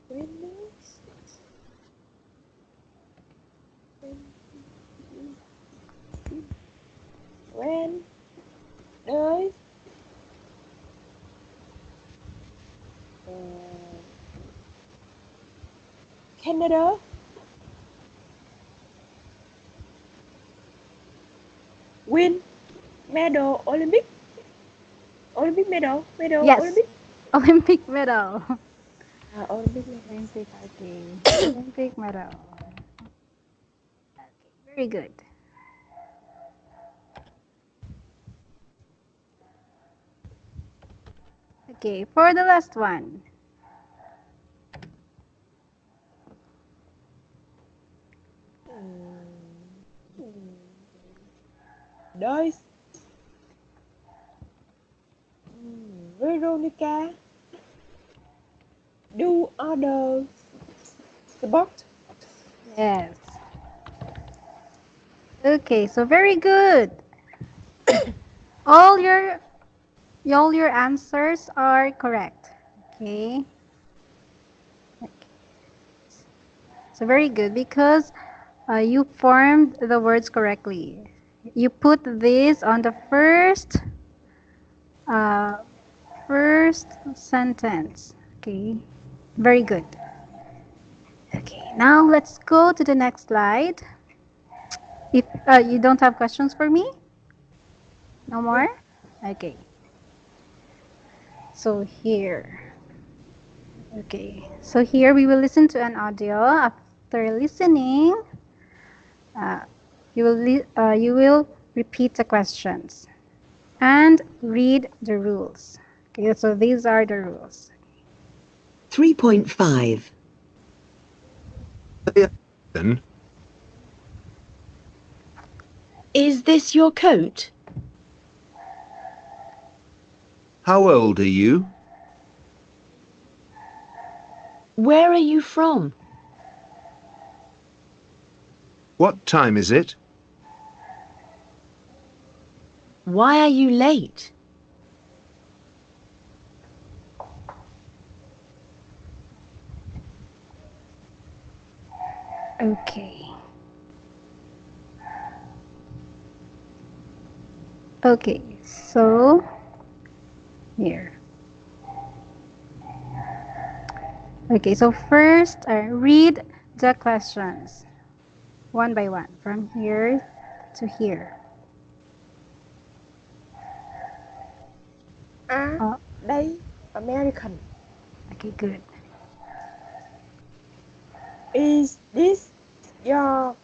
when does when when does uh, Canada win medal Olympic medal Yes, Olympic Olympic medal. Olympic medal. Olympic, okay. Olympic medal. Okay, very good. Okay, for the last one. Does Veronica do other sport? Yes. Okay, so very good. All your all your answers are correct. Okay. So very good because you formed the words correctly. You put this on the uh, first sentence. Okay. Very good. Okay, now let's go to the next slide. If you don't have questions for me, no more? Okay. So here. Okay. So here we will listen to an audio. After listening, uh, you will repeat the questions and read the rules. Okay, so these are the rules. 3.5. Then, Is this your coat? how old are you? Where are you from? What time is it? Why are you late? Okay. Okay, so here. Okay, so first read the questions one by one from here to here. Are Oh, they American? okay, good. Is this your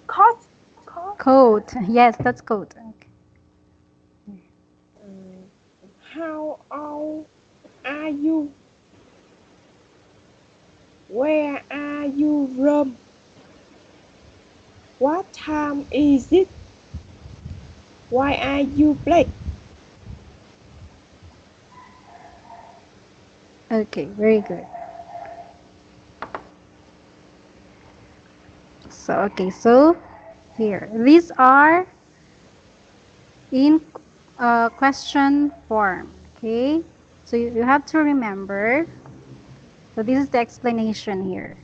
coat? Coat. Yes, that's coat. Okay. Mm, how old are you? Where are you from? What time is it? Why are you black? Okay, very good. So here, these are in question form. Okay, so you have to remember. So this is the explanation here.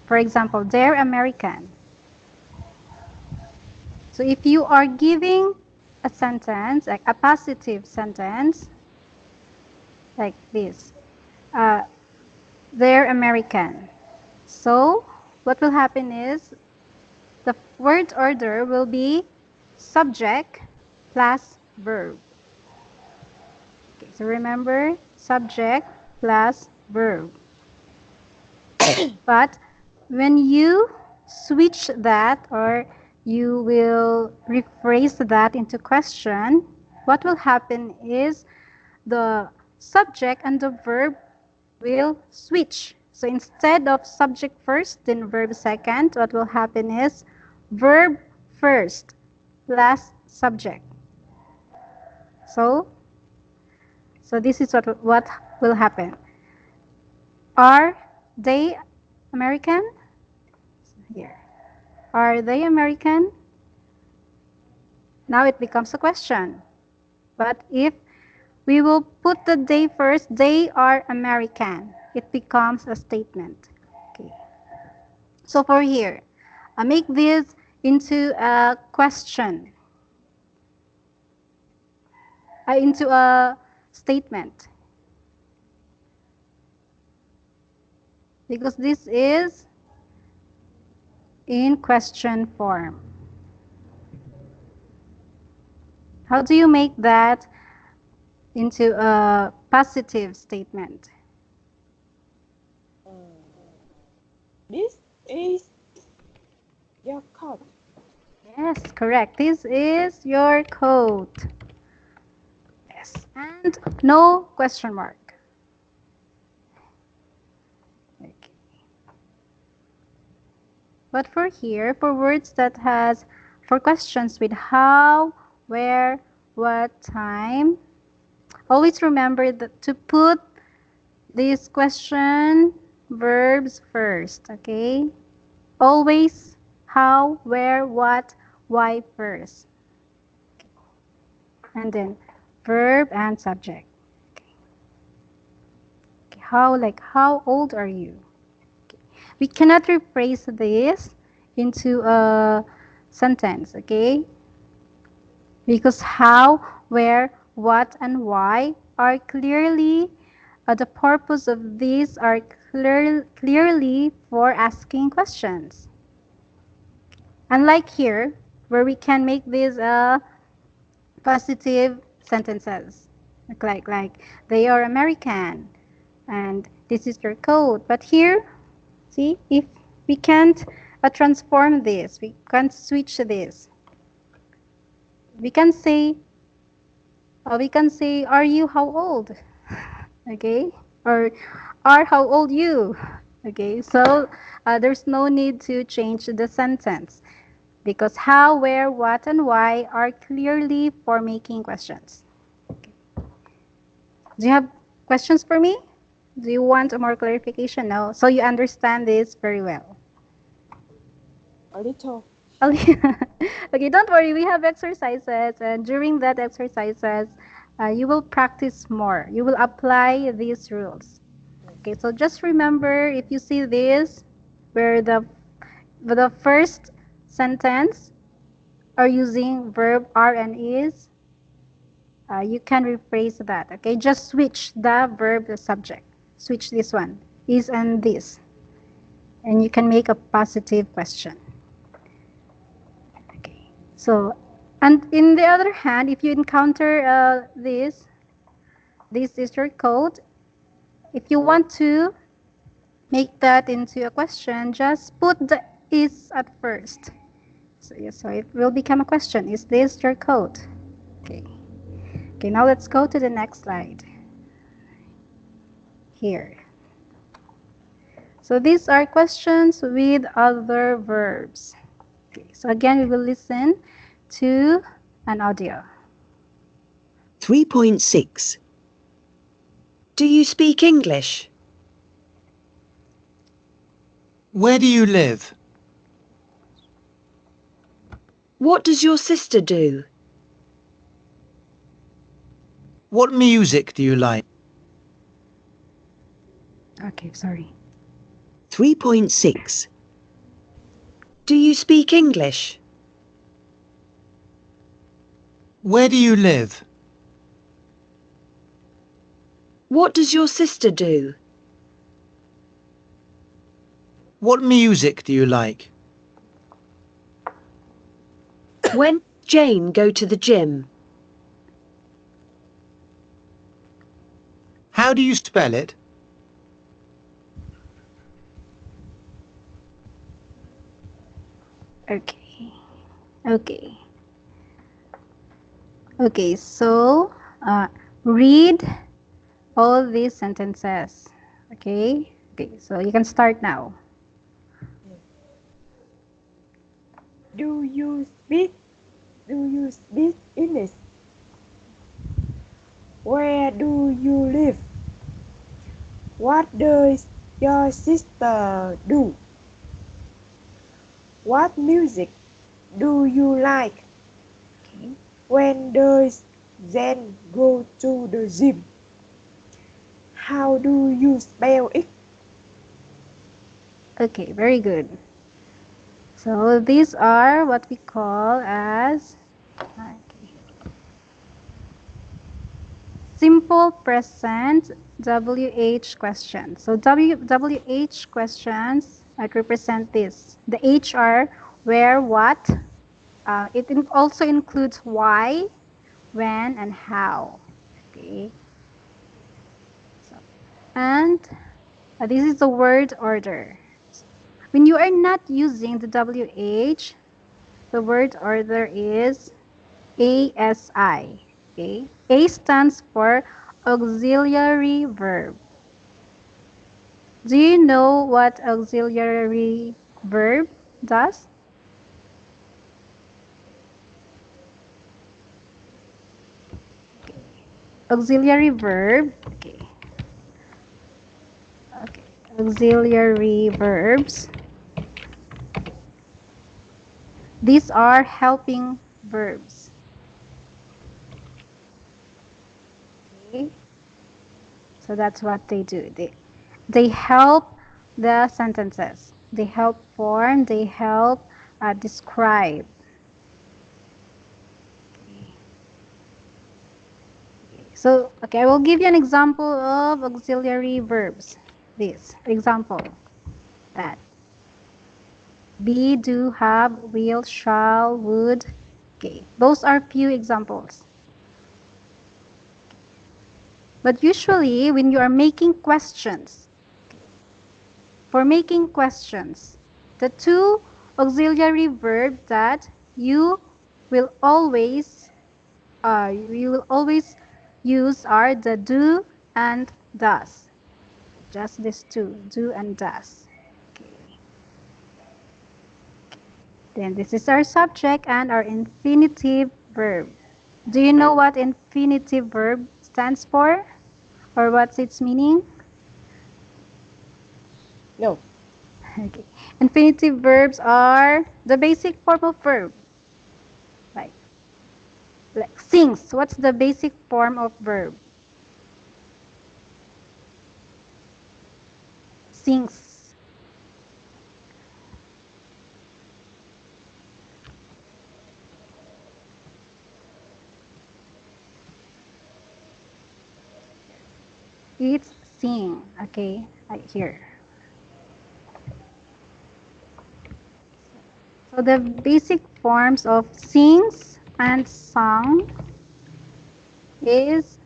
For example, they're American. So if you are giving a sentence, like a positive sentence, like this, uh, they're American. So what will happen is the word order will be subject plus verb. Okay, so remember subject plus verb. But when you switch that or you will rephrase that into question, what will happen is the subject and the verb will switch. So instead of subject first, then verb second, what will happen is verb first plus subject. So, so this is what will happen. Are they American? Here. Are they American? Now it becomes a question. But if we will put the they first, they are American. It becomes a statement. Okay. So for here, I make this into a question, into a statement, because this is in question form. How do you make that into a positive statement? This is your coat. Yes, correct. This is your coat. Yes, and no question mark. Okay. But for here, for words that has, for questions with how, where, what, time, always remember that to put these question verbs first, okay? Always how, where, what, why first. And then verb and subject. Okay. How, like, how old are you? Okay. We cannot rephrase this into a sentence, okay? Because how, where, what, and why are clearly the purpose of these are clearly for asking questions. Unlike here, where we can make these positive sentences, like they are American, and this is your coat. But here, see, if we can't transform this, we can't switch this. We can say, are you how old? Okay, or are how old you? Okay, so there's no need to change the sentence because how, where, what, and why are clearly for making questions. Do you have questions for me? Do you want more clarification? No. So you understand this very well. A little. Okay, don't worry. We have exercises, and during that exercises, you will practice more. You will apply these rules. Okay, so just remember if you see this, where the first sentence are using verb are and is, you can rephrase that. Okay, just switch the verb, the subject. Switch this one, is and this, and you can make a positive question. Okay, so, and in the other hand, if you encounter this is your code. If you want to make that into a question, just put the is at first. So, yeah, so it will become a question. Is this your code? Okay. Okay, now let's go to the next slide. Here. So these are questions with other verbs. Okay, so again, we will listen to an audio. 3.6. Do you speak English? Where do you live? What does your sister do? What music do you like? Okay, sorry. 3.6. Do you speak English? Where do you live? What does your sister do? What music do you like? When does Jane go to the gym? How do you spell it? Okay. Okay. Okay, so read all these sentences. Okay? Okay, so you can start now. Do you speak English? Where do you live? What does your sister do? What music do you like? Okay. When does Zen go to the gym? How do you spell it? Okay, very good. So these are what we call as simple present WH questions. So WH questions represent this. The H are where, what. It also includes why, when, and how. Okay. So, and this is the word order. When you are not using the WH, the word order is ASI. Okay? A stands for auxiliary verb. Do you know what auxiliary verb does? Auxiliary verb. Okay. Okay. Auxiliary verbs. These are helping verbs. Okay. So that's what they do. They help the sentences. They help form. They help describe. So, okay, I will give you an example of auxiliary verbs. This example that be, do, have, will, shall, would. Okay, those are few examples. But usually, when you are making questions, for making questions, the two auxiliary verbs that will always you will always use are the do and does. Just these two, do and does. Okay. Then this is our subject and our infinitive verb. Do you know what infinitive verb stands for? Or what's its meaning? No. Okay. Infinitive verbs are the basic form of verb. Like, like sings. What's the basic form of verb? Sings. It's sing. Okay, right here. So the basic forms of sings and sung is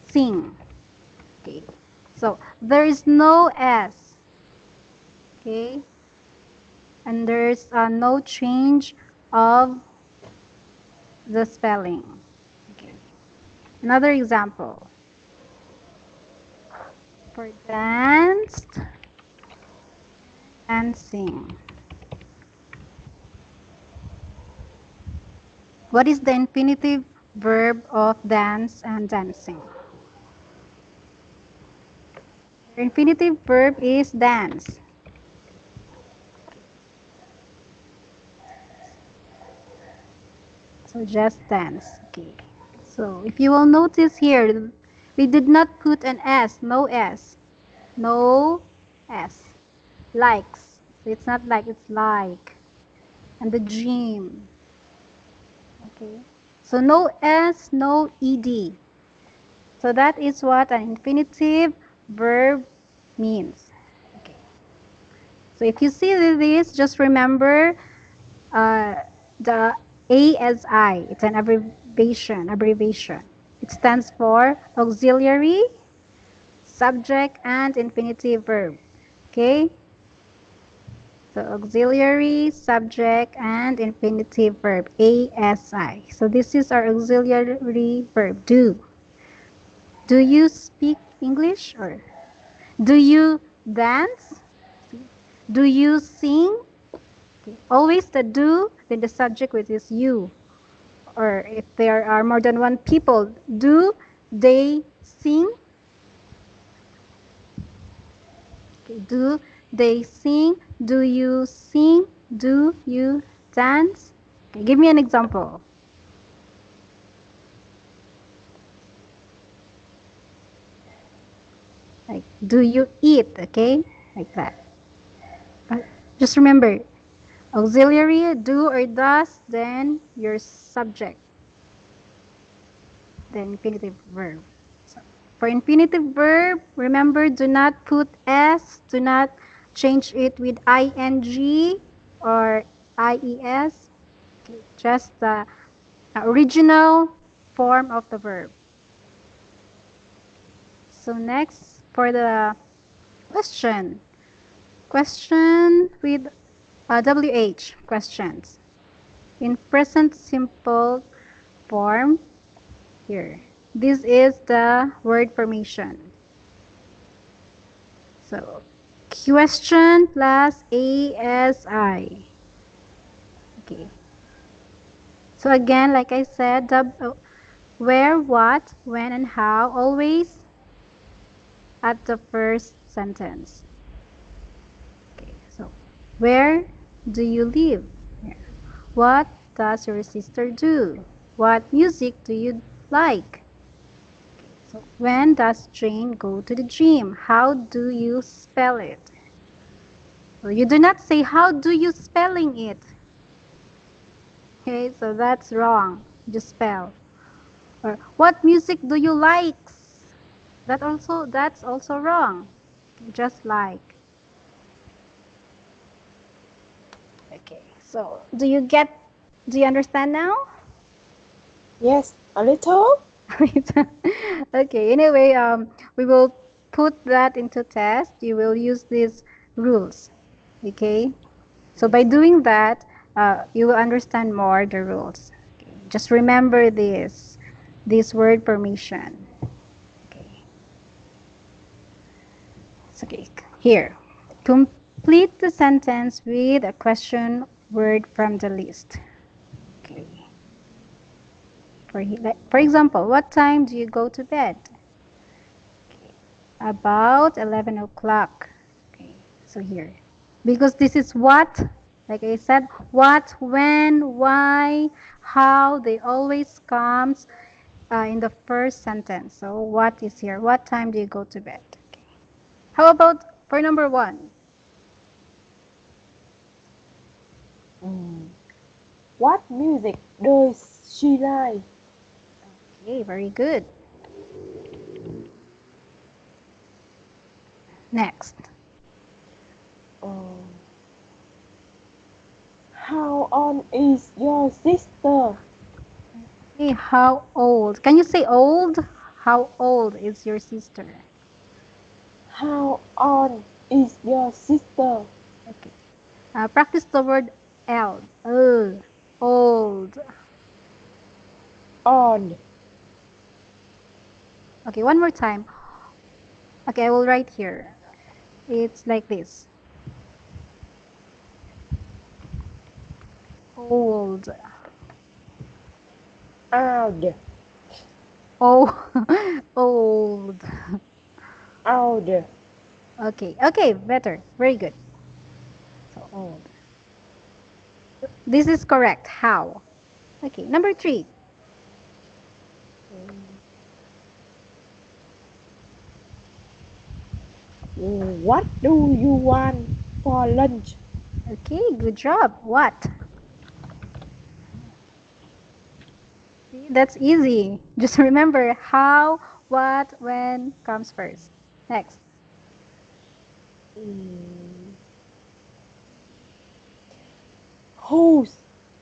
sing. Okay. So there is no S. Okay. And there's no change of the spelling. Okay. Another example. For danced and sing. What is the infinitive verb of dance and dancing? The infinitive verb is dance. So just dance. Okay. So if you will notice here, we did not put an S, no S. No S. Likes. So it's not like, it's like. And the gym. Okay. So no S, no ED. So that is what an infinitive verb means. Okay. So if you see this, just remember uh, the ASI. It's an abbreviation. It stands for auxiliary, subject, and infinitive verb. Okay? So auxiliary, subject, and infinitive verb, ASI. So this is our auxiliary verb, do. Do you speak English or do you dance? Do you sing? Okay. Always the do, then the subject, which is you. Or if there are more than one people, do they sing? Okay. Do they sing? Do you sing? Do you dance? Okay. Give me an example. Like, do you eat? Okay, like that. But just remember, auxiliary, do or does, then your subject, then infinitive verb. So, for infinitive verb, remember, do not put S, do not change it with ing or ies. Okay, just the original form of the verb. So next, for the question. Question with WH, questions. In present simple form, here. This is the word formation. So, question plus ASI. Okay. So again, like I said, where, what, when, and how, always at the first sentence. Okay. So, where do you live? Here. What does your sister do? What music do you like? So when does Jane go to the gym? How do you spell it? So you do not say how do you spelling it. Okay, so that's wrong. Just spell. Or what music do you like? That's also wrong. Just like. Okay. So, do you understand now? Yes, a little. Okay, anyway, we will put that into test. You will use these rules. Okay? So by doing that, you will understand more the rules. Okay. Just remember this word permission. Okay. It's okay. Here. Complete the sentence with a question word from the list. Okay. For example, what time do you go to bed? About 11 o'clock. Okay, so here. Because this is what, like I said, what, when, why, how, they always comes in the first sentence. So what is here? What time do you go to bed? Okay. How about for number one? What music does she like? Okay, very good. Next. Um, how old is your sister? Okay, how old? Can you say old? How old is your sister? How old is your sister? Okay. Practice the word L. Old. Old. Okay, one more time. Okay, I will write here. It's like this. Old. Old. Oh, old. Old. Okay, okay, better. Very good. So old. This is correct. How? Okay, number three. What do you want for lunch? Okay, good job. What? See, that's easy. Just remember how, what, when comes first. Next. Mm, who's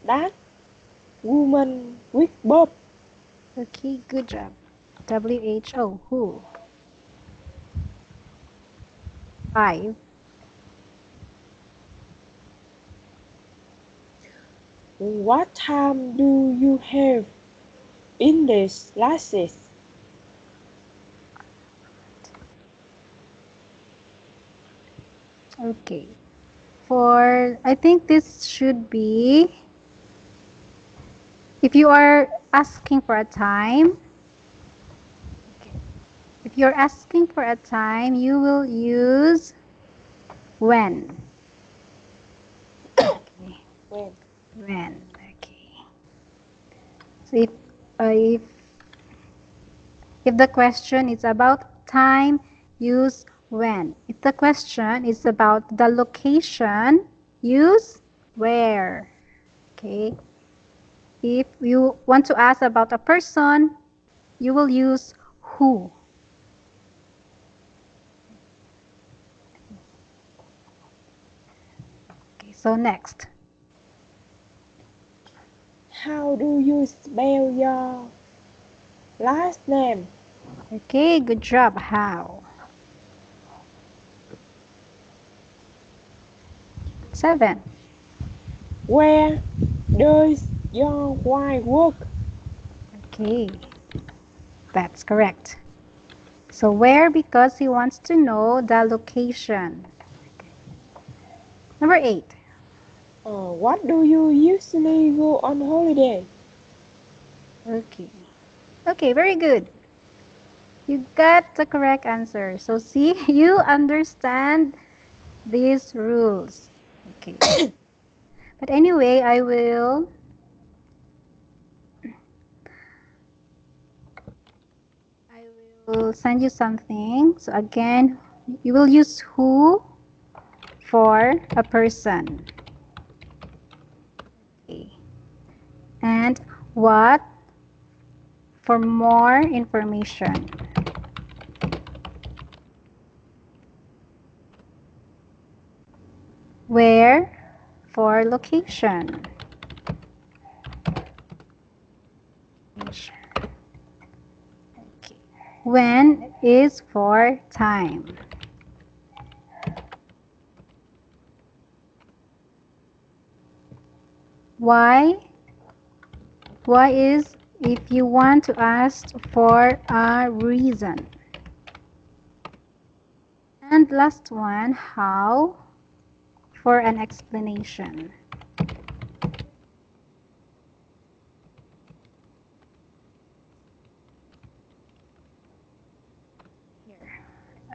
that woman with bob? Okay, good job. WHO. Who? Five. What time do you have English classes? Okay. I think this should be, if you are asking for a time, if you're asking for a time, you will use when. Okay. When? When. Okay. So if the question is about time, use when. If the question is about the location, use where. Okay. If you want to ask about a person, you will use who. Okay, so next. How do you spell your last name? Okay, good job. How? 7. Where does your wife work? Okay, that's correct. So where, because he wants to know the location. Number 8. What do you usually go on holiday? Okay. Okay, very good. You got the correct answer. So see, you understand these rules. Okay. But anyway, I will send you something. So again, you will use who for a person. Okay. And what for more information. Where for location. Okay. When is for time. Why is if you want to ask for a reason. And last one, how for an explanation. Here.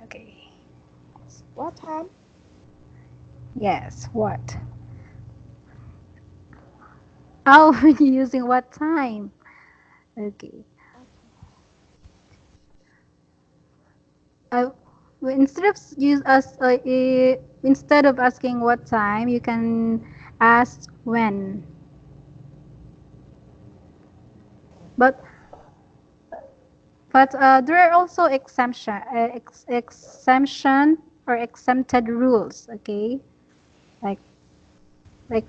Okay. What time? Yes, what? Oh, using what time? Okay. Uh, instead of instead of asking what time, you can ask when. But there are also exemption or exempted rules. Okay, like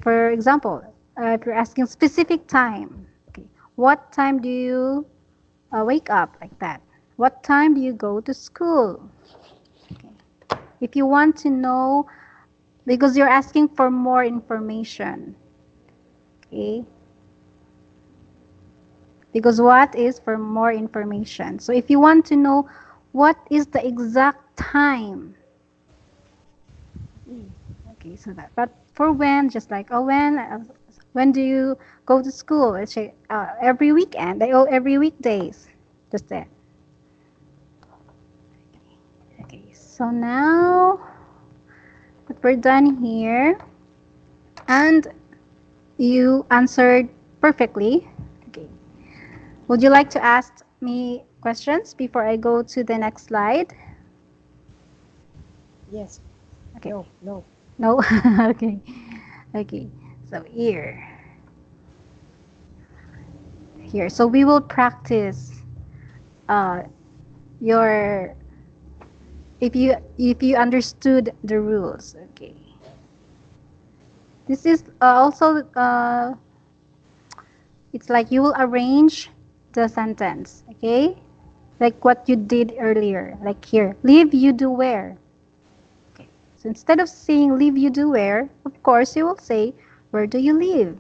for example, if you're asking specific time. Okay, what time do you wake up, like that? What time do you go to school? Okay. If you want to know, because you're asking for more information. Okay, because what is for more information. So if you want to know what is the exact time. Okay, so that. But for when, just like, oh, when do you go to school? Let's say every weekend. Every weekdays. Just that. Okay, so now that we're done here, and you answered perfectly. Okay. Would you like to ask me questions before I go to the next slide? Yes. Okay. No, no. No? Okay. Okay. So here. Here. So we will practice uh, your if you understood the rules. Okay. This is also it's like you will arrange the sentence. Okay. Like what you did earlier. Like here. Live you do where. Okay. So instead of saying live you do where, of course you will say where do you live.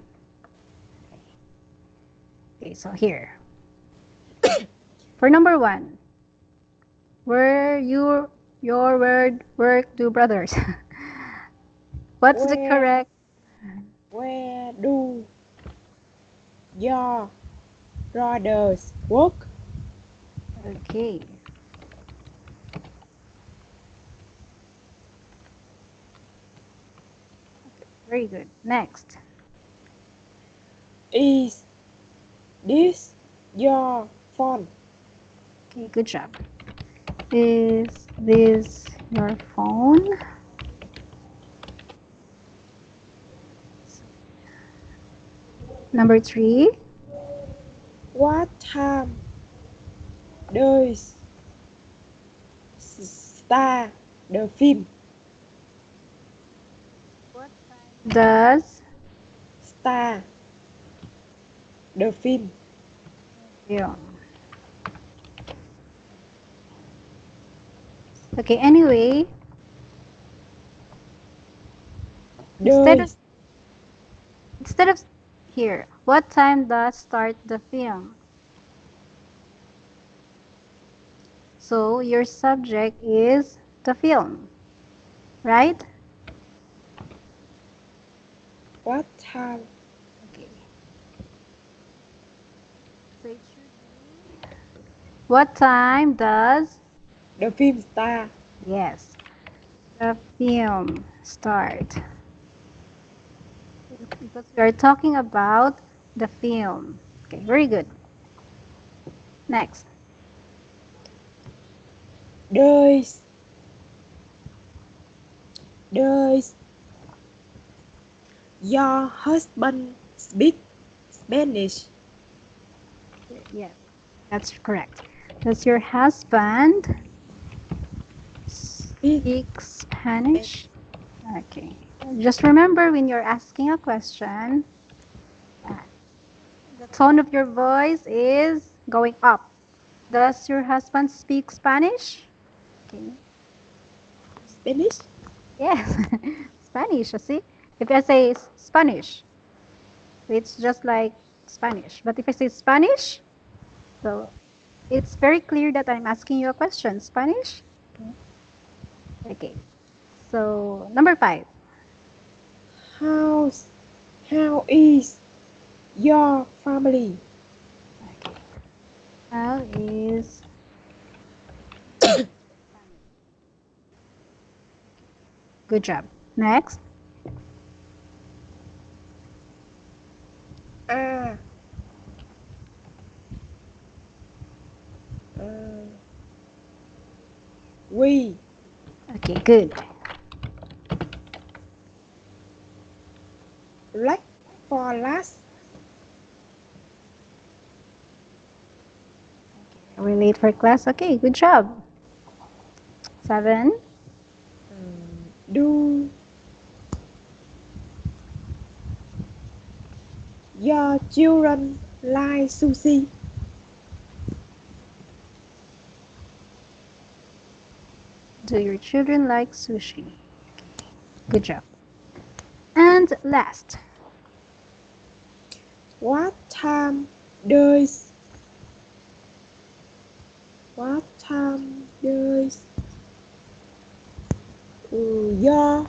Okay. So here. For number one, where your word work do brothers? What's the Where correct? where do your brothers work? Okay. Very good. Next. Is this your phone? Okay, good job. Is this your phone? Number three. What time does start the film? Does Start the film. yeah. Okay, anyway, instead of Does instead of here, what time does start the film? So your subject is the film, right? what time Okay. So it should be what time does the film start? yes the film start? Because we are talking about the film. Okay, very good. Next. Does does your husband speak Spanish? Yes. That's correct. Does your husband speak Spanish? Okay. Just remember when you're asking a question, the tone of your voice is going up. Does your husband speak Spanish? Okay. Spanish? Yes, Spanish. You see, if I say Spanish, it's just like Spanish. But if I say Spanish, so it's very clear that I'm asking you a question. Spanish? Okay. So number 5. How's, how is your family? Okay. How is good job. Next. À, we Okay, good. like for last We're late for class. Okay, good job. 7. do your children like sushi? Do your children like sushi? Good job. And last. What time does what time does your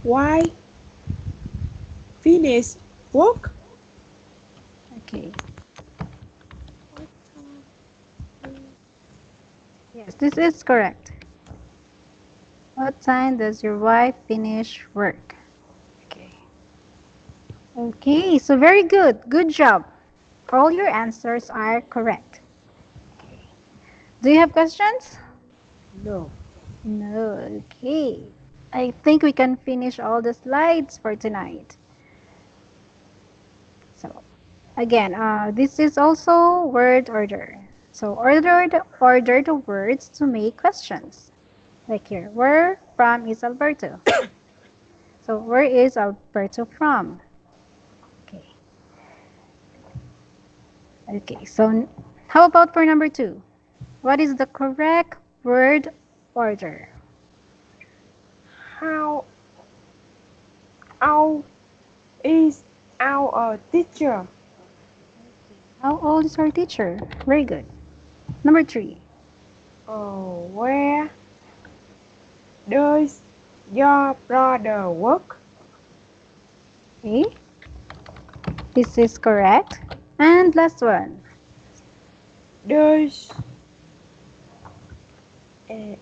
wife finish work? Okay. What time? Yes, this is correct. What time does your wife finish work? Okay. Okay, so very good. Good job. All your answers are correct. Do you have questions? No. No. Okay. I think we can finish all the slides for tonight. So, again, this is also word order. So, order the words to make questions. Like here, where from is Alberto? So, where is Alberto from? Okay. Okay, so how about for number 2? What is the correct word order? How old is our teacher? How old is our teacher? Very good. Number 3. Oh, where does your brother work? Okay, this is correct. And last one. Does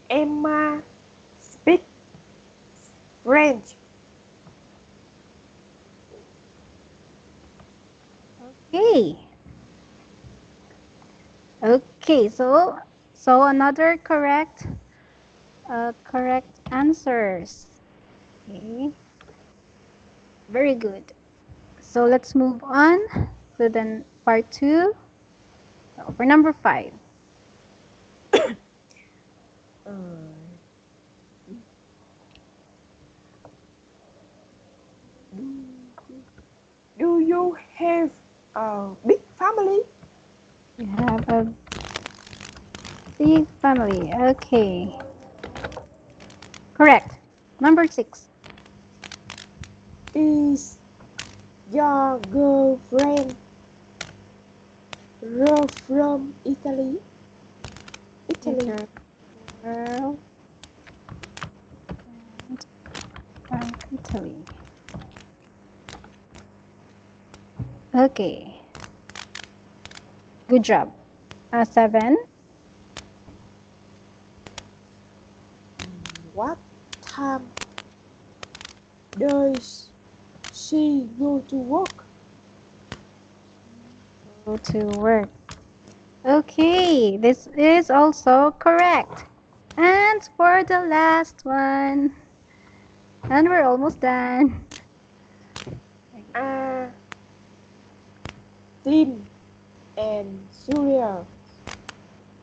Emma speak French? Okay. Okay, so another correct answers. Okay. Very good. So let's move on to the part 2. So for number 5. Uh, do you have a big family? You have a big family. Okay. Correct. Number 6. Is your girlfriend from Italy? Is Italy. your girl from Italy? Okay. Good job. 7. What time does she go to work? Go to work. Okay, this is also correct. And for the last one, and we're almost done. A teen and Surya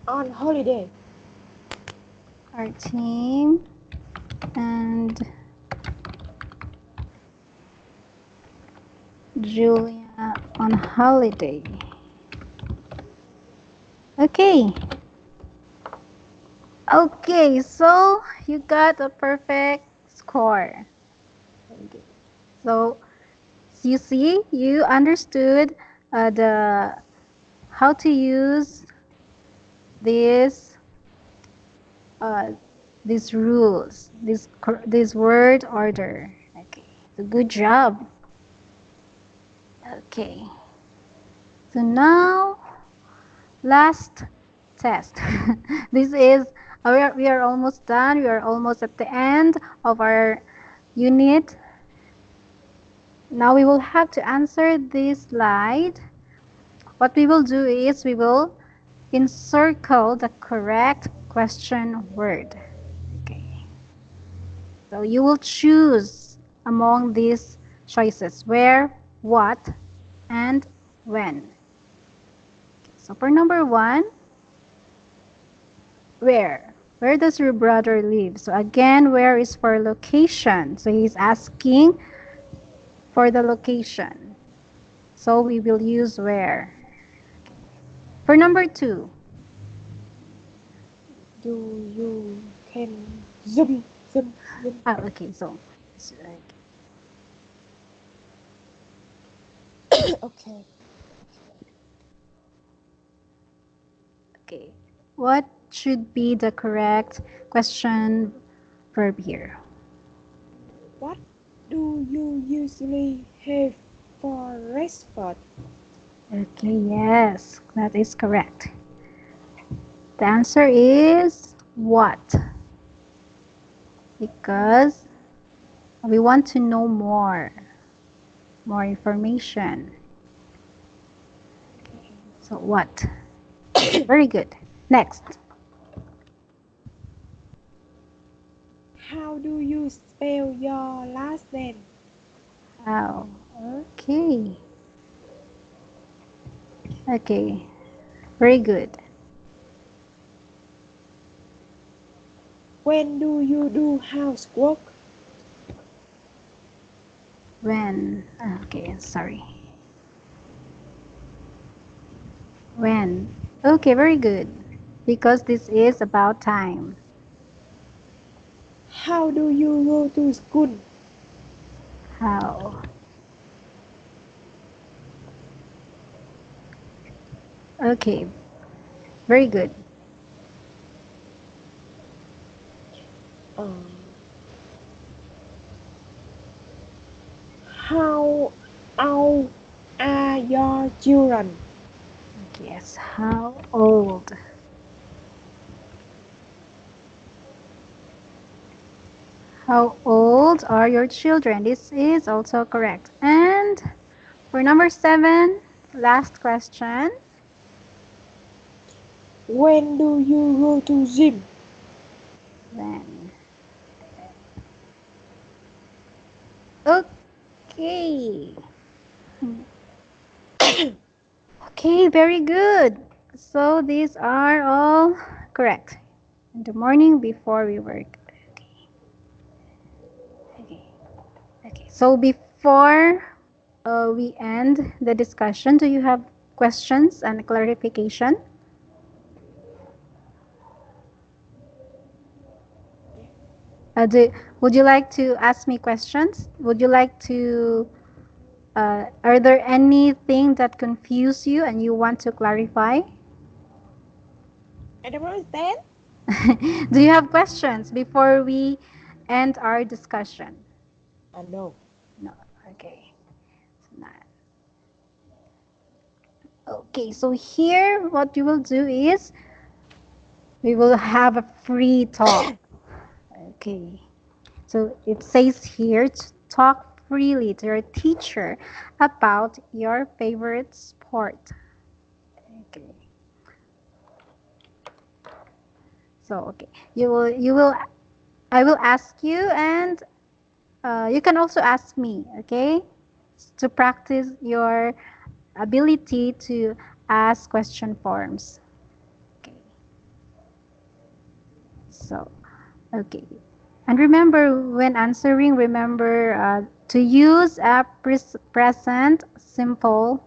on holiday. Our team and Julia on holiday. Okay. Okay, so you got a perfect score. Okay. So you see, you understood the how to use this uh, these rules, this word order. Okay, so good job. Okay, so now last test. This is we are almost done. We are almost at the end of our unit. Now we will have to answer this slide. What we will do is we will encircle the correct question word. Okay. So you will choose among these choices where, what, and when. Okay, so for number one, where? Where does your brother live? So again, where is for location. So he's asking for the location. So we will use where. For number two, Do you can zoom, zoom, zoom? okay, so Okay. okay, what should be the correct question verb here? What do you usually have for breakfast? Okay, yes, that is correct. The answer is what? Because we want to know more information. So what? Very good. Next. How do you spell your last name? How? Okay. Okay. Very good. When do you do housework? When? Okay, sorry. When? Okay, very good. Because this is about time. How do you go to school? How? Okay, very good. Um, how old are your children? Yes, how old? How old are your children? This is also correct. And for number seven, last question. When do you go to gym? When? Okay. Okay, very good. So these are all correct. In the morning before we work. Okay. Okay. So before we end the discussion, do you have questions and clarification? Would you like to ask me questions? Would you like to, are there anything that confuse you and you want to clarify? I don't understand. Do you have questions before we end our discussion? No. No. Okay. Okay, so here what you will do is we will have a free talk. Okay. So it says here to talk freely to your teacher about your favorite sport. Okay. So okay, you will I will ask you, and you can also ask me. Okay, to practice your ability to ask question forms. Okay. So, okay. And remember, when answering, remember to use a present simple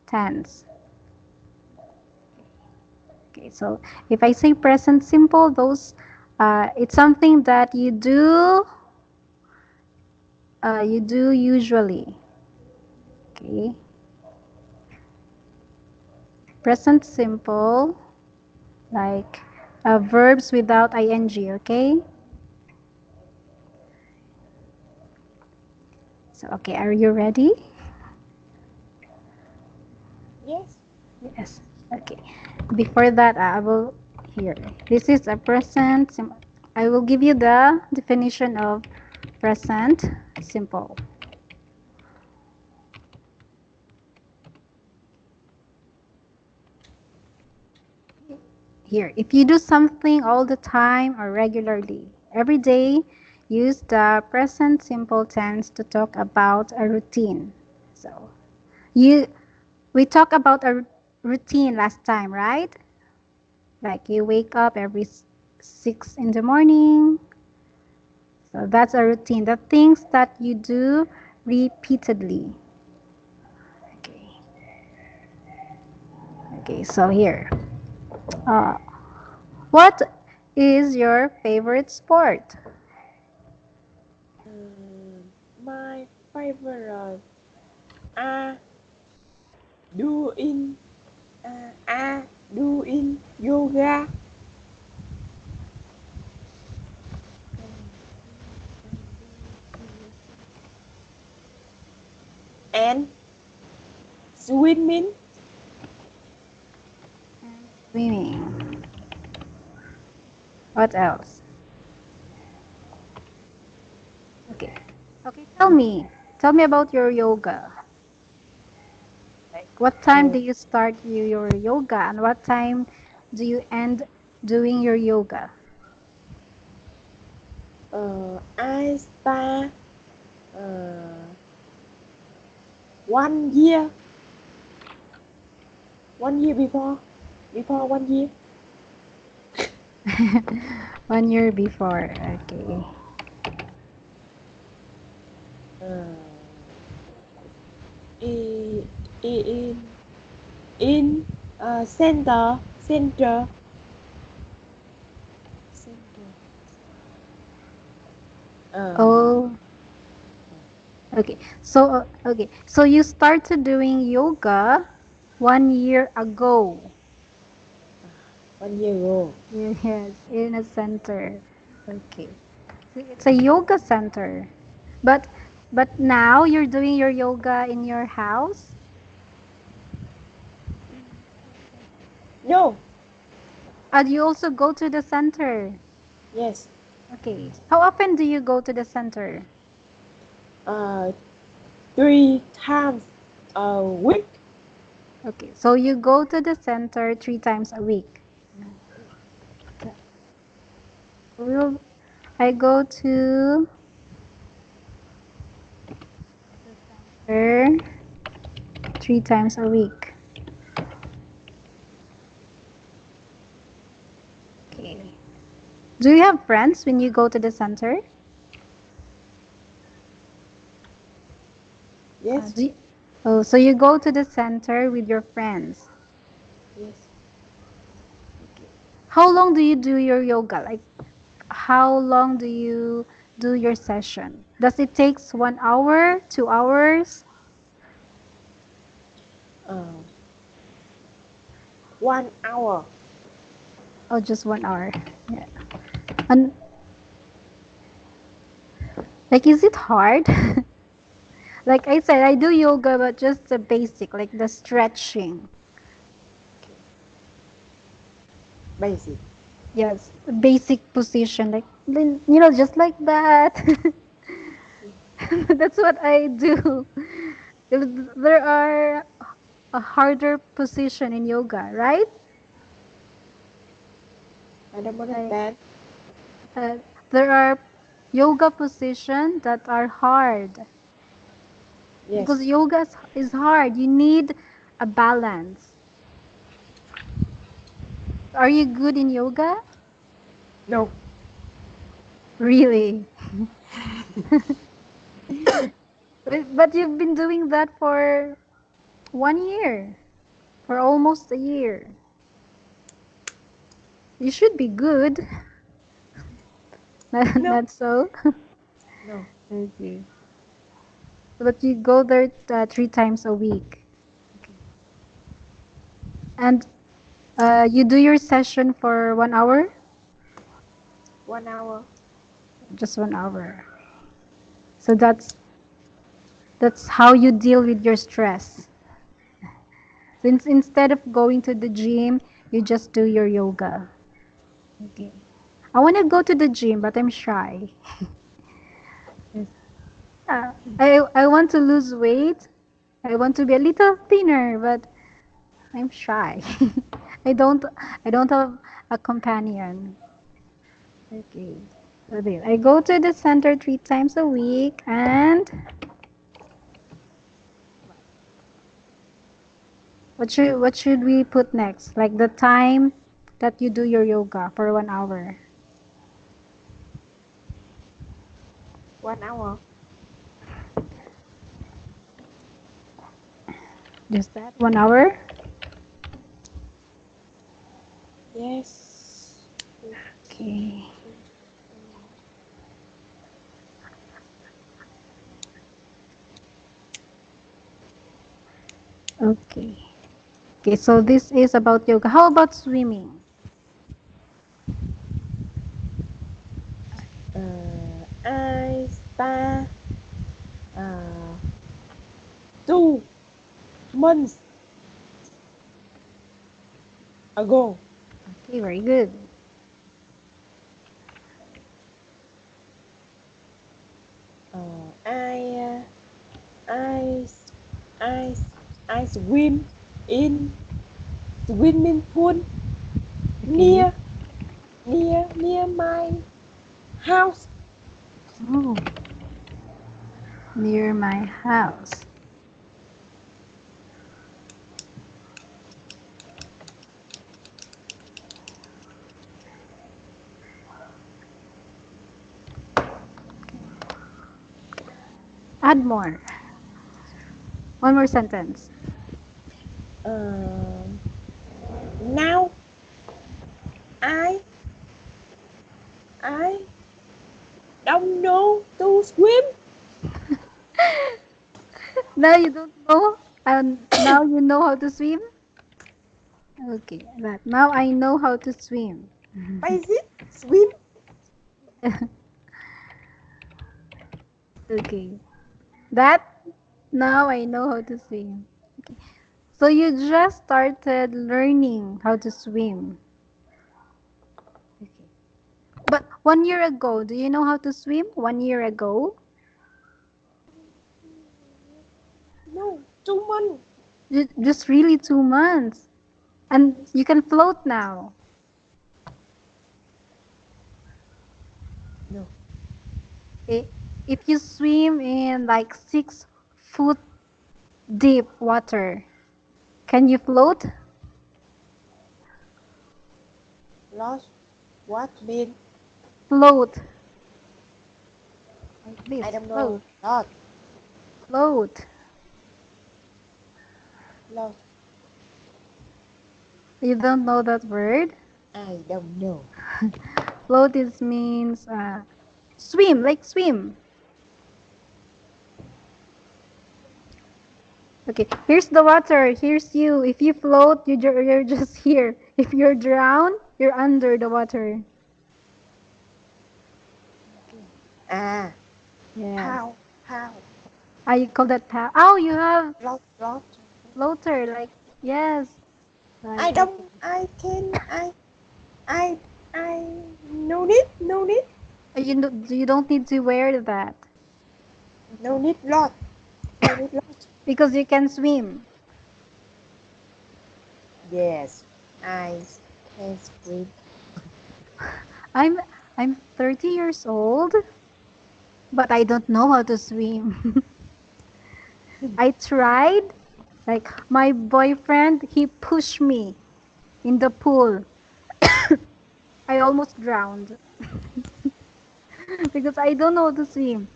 tense. Okay, so if I say present simple, those it's something that you do usually. Okay, present simple, like verbs without ing. Okay, so okay, are you ready? Yes. Yes. Okay. Before that, I will here. This is a present. I will give you the definition of present simple. Here, if you do something all the time or regularly, every day, use the present simple tense to talk about a routine. So, you we talked about a routine last time, right? Like you wake up every 6 in the morning. So that's a routine. The things that you do repeatedly. Okay. Okay, so here. Uh, what is your favorite sport? My favorite are doing doing yoga and swimming. And swimming. What else? Okay. Okay, tell me. Tell me about your yoga. Like what time Uh, do you start your yoga and what time do you end doing your yoga? I start uh, 1 year 1 year before 1 year. 1 year before. Okay. Uh, in in in center. Uh, Oh, okay. So you started doing yoga 1 year ago. 1 year ago. Yes, in a center. Okay. So it's a yoga center. But but now you're doing your yoga in your house? No. And you also go to the center. Yes. Okay. How often do you go to the center? Uh, 3 times a week. Okay. So you go to the center 3 times a week. Will I go to center 3 times a week? Okay. Do you have friends when you go to the center? Yes. Oh, so you go to the center with your friends. Yes. How long do you do your yoga? Like, how long do you do your session? Does it takes 1 hour, 2 hours, Uh, 1 hour. or just 1 hour? Yeah. And like, is it hard? Like I said, I do yoga, but just the basic, like the stretching. Basic. Yes, basic position, like just like that. That's what I do. There are a harder position in yoga, right? I don't Like understand. uh, there are yoga positions that are hard Yes. because yoga is hard. You need a balance. Are you good in yoga? No. Really? But you've been doing that for 1 year, for almost a year. You should be good. No. Not so? No. Okay. But you go there 3 times a week. And you do your session for 1 hour? 1 hour. Just 1 hour. So that's how you deal with your stress. Since instead of going to the gym, you just do your yoga. Okay. I want to go to the gym, but I'm shy. Yes. I want to lose weight. I want to be a little thinner, but I'm shy. I don't I don't have a companion. Okay. So there. I go to the center 3 times a week, and what should we put next? Like the time that you do your yoga for 1 hour. 1 hour. Just that 1 hour? Yes. Okay. Okay. Okay, so this is about yoga. How about swimming? I start uh, 2 months ago. Okay, very good. I I I swim in swimming pool Okay. near near my house. Oh, near my house. Add more. One more sentence. Um, Now I I don't know to swim. Now you don't know, and now you know how to swim? Okay, that now I know how to swim. Basic swim. Okay. That now I know how to swim. So you just started learning how to swim. Okay. But 1 year ago, do you know how to swim? 1 year ago? No, 2 months. Just really 2 months. And you can float now. No, I- If you swim in like 6 foot deep water, can you float? lost. What mean? Float. Like I this. don't know. Float. Lost. Float. Lost. You don't know that word? I don't know. Float is means swim, like swim. Okay, here's the water. Here's you. If you float, you're just here. If you're drowned, you're under the water. Ah, Yes. how? I call that paddle. Oh, you have Lost. floater. Like yes. I Like don't. okay. I can. I. I. No need. No need. You don't need to wear that No need. Lost. No need. Lost. because you can swim. Yes, I can swim. I'm I'm 30 years old, but I don't know how to swim. I tried. Like my boyfriend, he pushed me in the pool. I almost drowned because I don't know how to swim.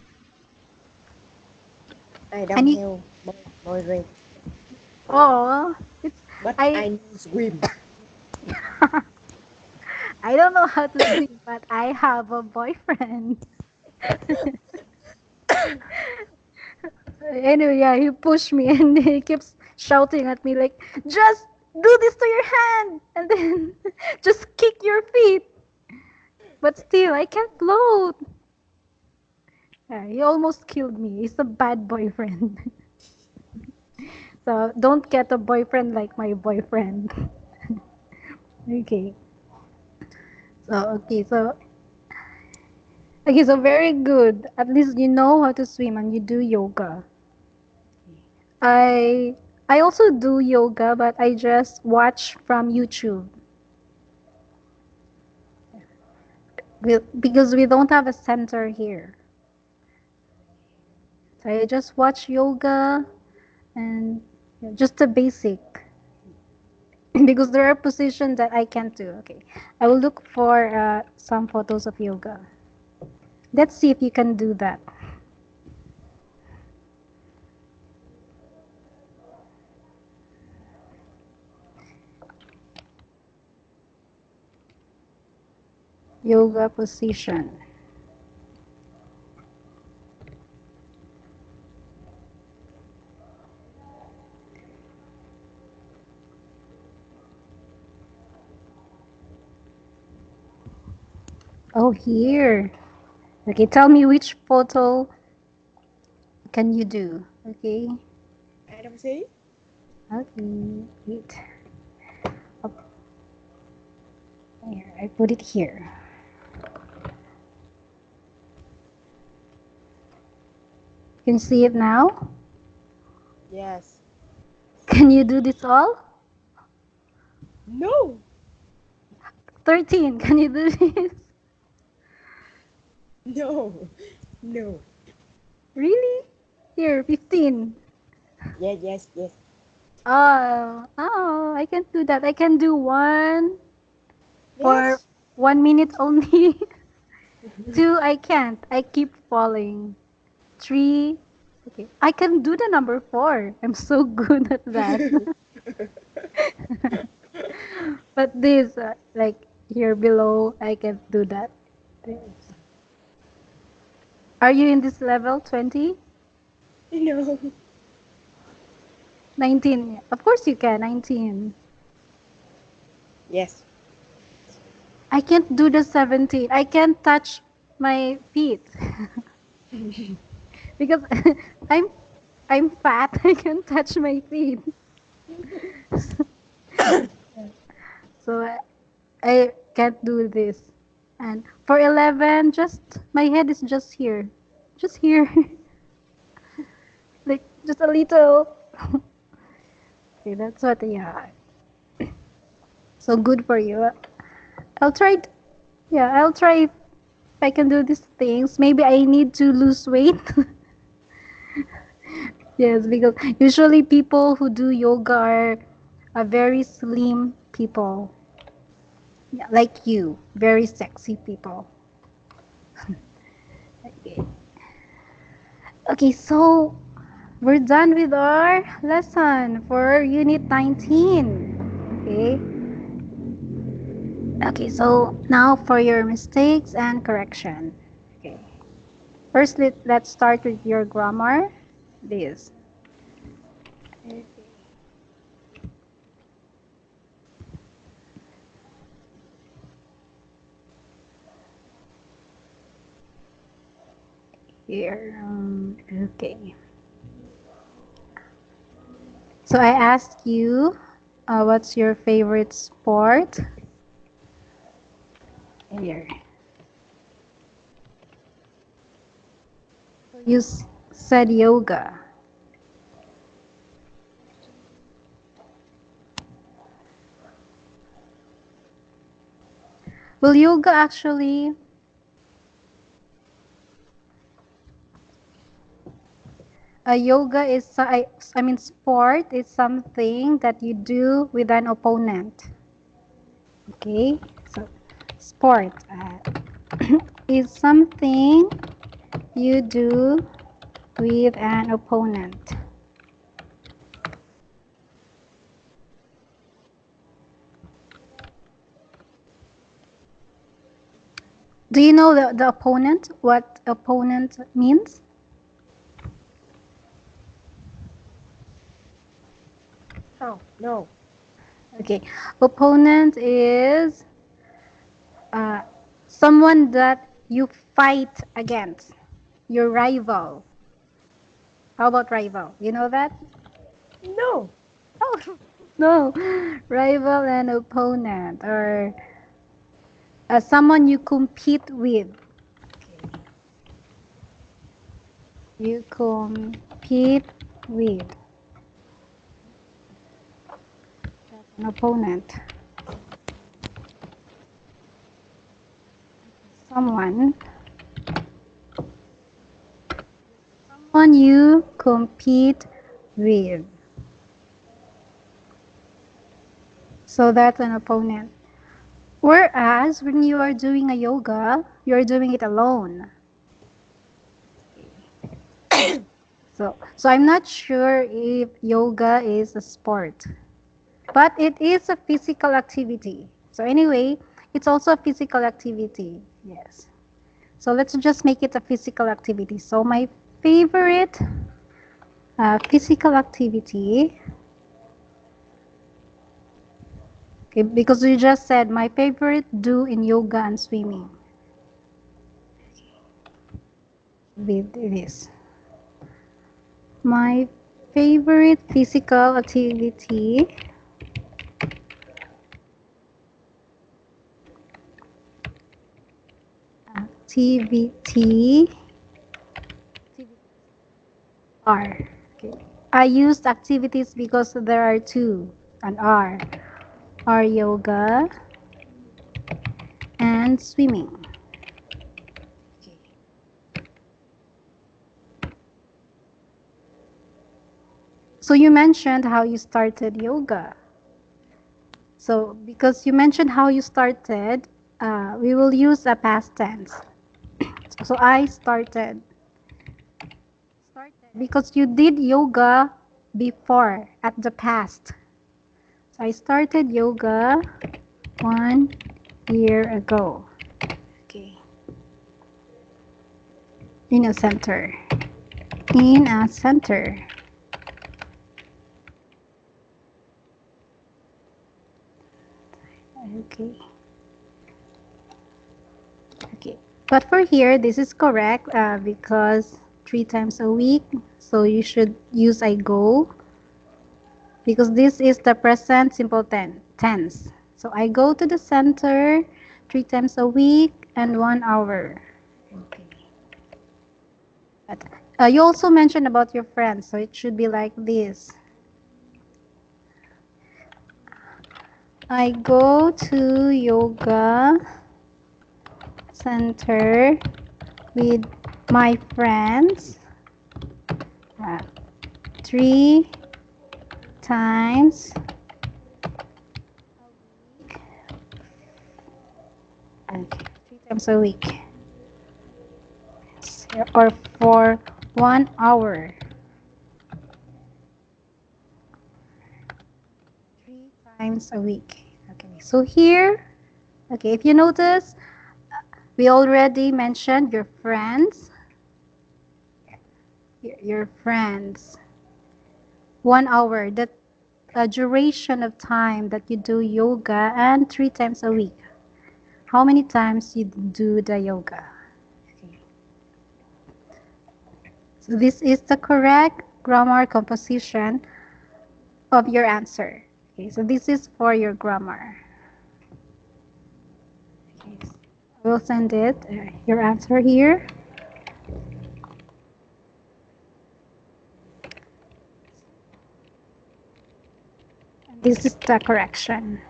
I don't And you, have boyfriend, oh, it's but I I know swim. I don't know how to swim, but I have a boyfriend. Anyway, yeah, he pushed me and he keeps shouting at me like, just do this to your hand and then just kick your feet. But still, I can't float. Yeah, he almost killed me. He's a bad boyfriend. So don't get a boyfriend like my boyfriend. Okay. So so very good. At least you know how to swim and you do yoga. I I also do yoga, but I just watch from YouTube. Because we don't have a center here. So I just watch yoga and yeah, just the basic. Because there are positions that I can't do. Okay. I will look for some photos of yoga. Let's see if you can do that. Yoga position. Oh, here. Okay, tell me which photo can you do? Okay. I don't see. Okay. Wait. Up here. I put it here. You can see it now? Yes. Can you do this all? No. 13. Can you do this? No. No. Really? Here, 15. Yes. Yes. Yes. Oh, I can't do that. I can do one for Yes. 1 minute only. Two, I can't. I keep falling. Three, okay. I can do the number four. I'm so good at that. But this, like here below, I can't do that. This. Are you in this level? 20? No. 19? Of course you can. 19. Yes. I can't do the 17. I can't touch my feet because I'm I'm fat. I can't touch my feet. So I can't do this. And for 11, just my head is just here. Just here. Like just a little. Okay, that's what yeah. So good for you. I'll try yeah, I'll try if I can do these things. Maybe I need to lose weight. Yes, because usually people who do yoga are very slim people. Yeah, like you, very sexy people. Okay. Okay, so we're done with our lesson for Unit 19. Okay. Okay, so now for your mistakes and correction. Okay. First, let's start with your grammar. This. Here. Okay. So I asked you, what's your favorite sport? Here. So you said yoga. Well, yoga actually, yoga is, I mean, sport is something that you do with an opponent. Okay, so sport is something you do with an opponent. Do you know the opponent? What opponent means? Oh, no. Okay, opponent is someone that you fight against, your rival. How about rival? You know that? No. Oh, no. Rival and opponent, or someone you compete with. You compete with. That's an opponent. Someone. Someone you compete with. So that's an opponent. Whereas when you are doing a yoga, you're doing it alone. So I'm not sure if yoga is a sport, but it is a physical activity. So anyway, it's also a physical activity. Yes. So let's just make it a physical activity. So my favorite physical activity, okay, because you just said my favorite do in yoga and swimming. With this. My favorite physical activity are. Okay. I used activities because there are two and are yoga and swimming. Okay. So you mentioned how you started yoga. So because you mentioned how you started, we will use a past tense. So I started because you did yoga before at the past. So I started yoga 1 year ago. Okay. In a center. In a center. Okay. Okay. But for here, this is correct because 3 times a week. So you should use I go because this is the present simple tense. So I go to the center 3 times a week and 1 hour. Okay. But, you also mentioned about your friends, so it should be like this. I go to yoga center with my friends 3 times okay, 3 times a week or for 1 hour. 3 times a week. Okay, so here, okay, if you notice, we already mentioned your friends. Your friends. 1 hour. The duration of time that you do yoga and 3 times a week. How many times you do the yoga? Okay. So this is the correct grammar composition of your answer. Okay, so this is for your grammar. Okay, so I will send it, your answer here. And this is the correction.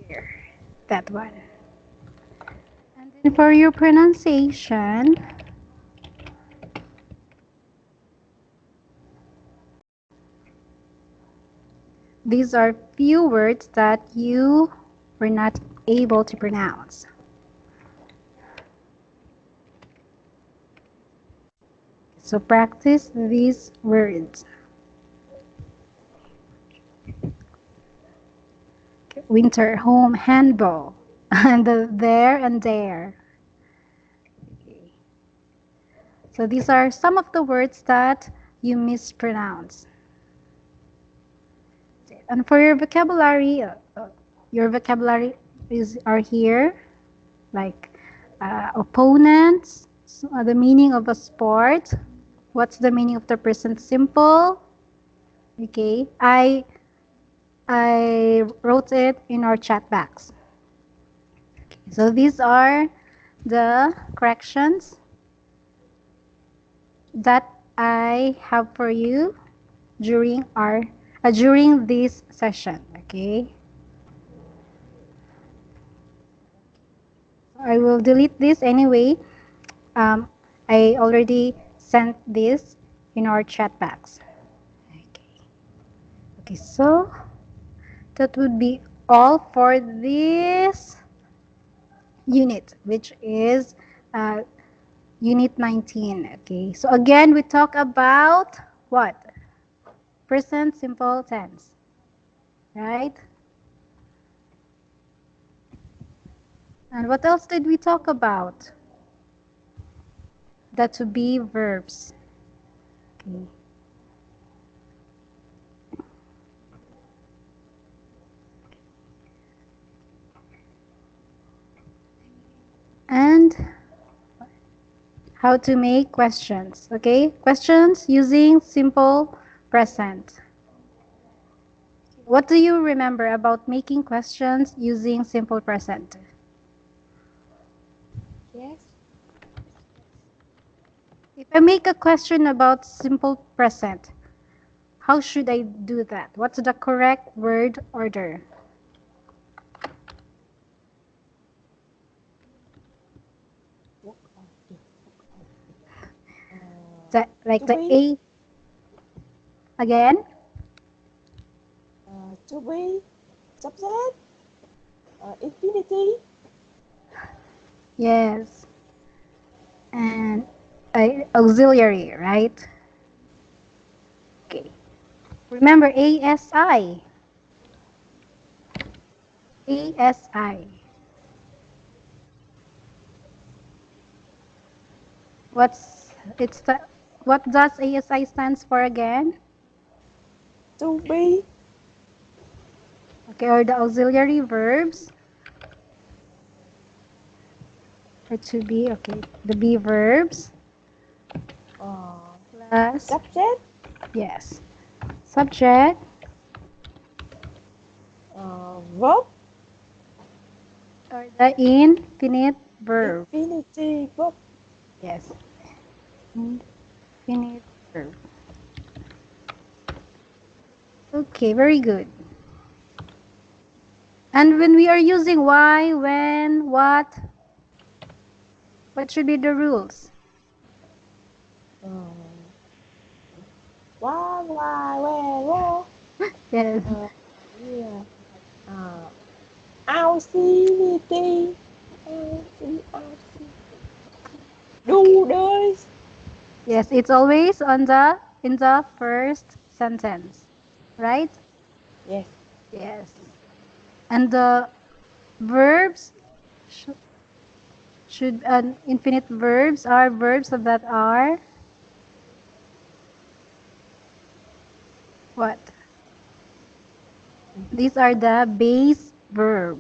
Here, that one. And then for your pronunciation, these are few words that you were not able to pronounce. So practice these words. Winter home handball and the there and there. So these are some of the words that you mispronounce. And for your vocabulary are here, like opponents, the meaning of a sport, what's the meaning of the present simple. Okay, I wrote it in our chat box. So these are the corrections that I have for you during this session. Okay, I will delete this anyway. Um, I already sent this in our chat box. Okay. Okay, so that would be all for this unit, which is uh, unit 19. Okay, so again, we talk about what? Present simple tense, right? And what else did we talk about? The to be verbs. Okay. And how to make questions. Okay, questions using simple present. What do you remember about making questions using simple present? Yes. If I make a question about simple present, how should I do that? What's the correct word order? Work on it. Like To the be. A again? To be. Subject. Infinity. Yes. And auxiliary, right? Okay. Remember ASI. ASI. What's it's the what does ASI stands for again? To be. Okay, or the auxiliary verbs or to be, okay. The be verbs plus Subject. yes. Subject Verb. or the infinite verb. Infinity verb. Yes. Infinite verb. Okay, very good. And when we are using why, when, what should be the rules? Why, where. Yes. Yeah. Uh, Infinity. Do this. Yes, it's always on the in the first sentence, right? Yes. Yes. And the verbs sh should infinite verbs are verbs that are what? These are the base verb.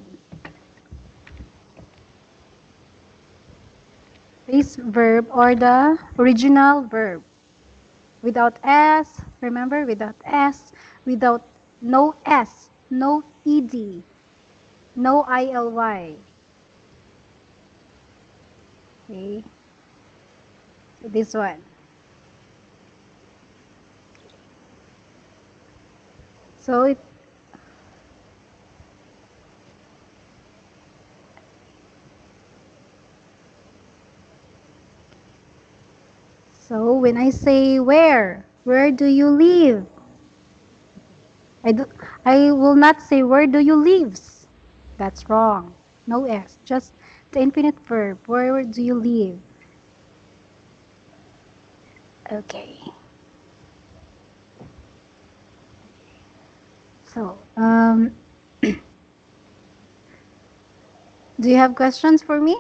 Base verb or the original verb. Without s, remember, without s, without no s, no ed, no ILY. Okay, so this one. So it so when I say where do you live? I do, I will not say where do you lives. That's wrong. No S. Just the infinite verb. Where do you live? Okay. So, do you have questions for me?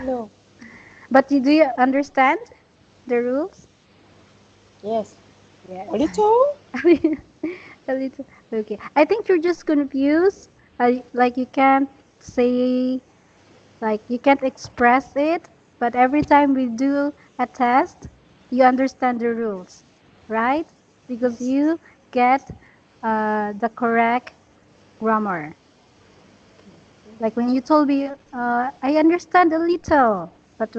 No. Do you understand the rules? Yes. Yes. A little. A little. Okay. I think you're just confused. Like you can't say, like you can't express it, but every time we do a test, you understand the rules, right? Because Yes. you get the correct grammar. Like when you told me, I understand a little, but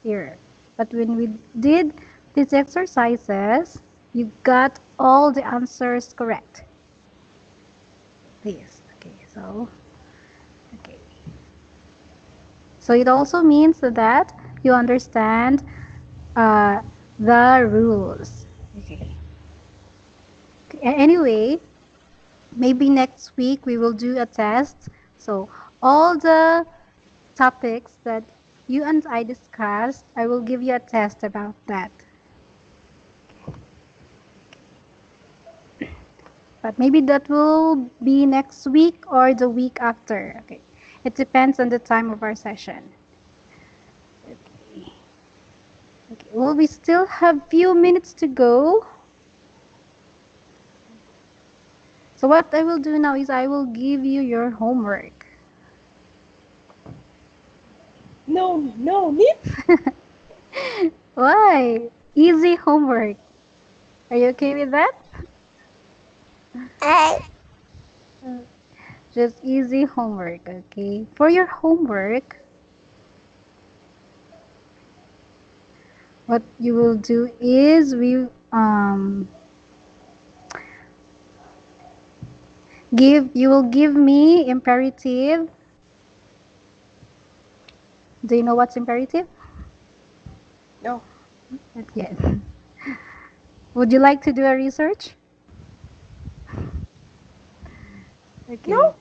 here, but when we did these exercises, you got all the answers correct. This, okay, okay. So it also means that you understand uh, the rules. Okay. Anyway, maybe next week we will do a test. So all the topics that you and I discussed, I will give you a test about that. But maybe that will be next week or the week after. Okay. It depends on the time of our session. Okay. Okay. Well, we still have few minutes to go. So what I will do now is I will give you your homework. No, no, need. Why? Easy homework. Are you okay with that? Just easy homework, okay? For your homework, what you will do is you will give me imperative. Do you know what's imperative? No. Not yet. Would you like to do a research? Okay. No.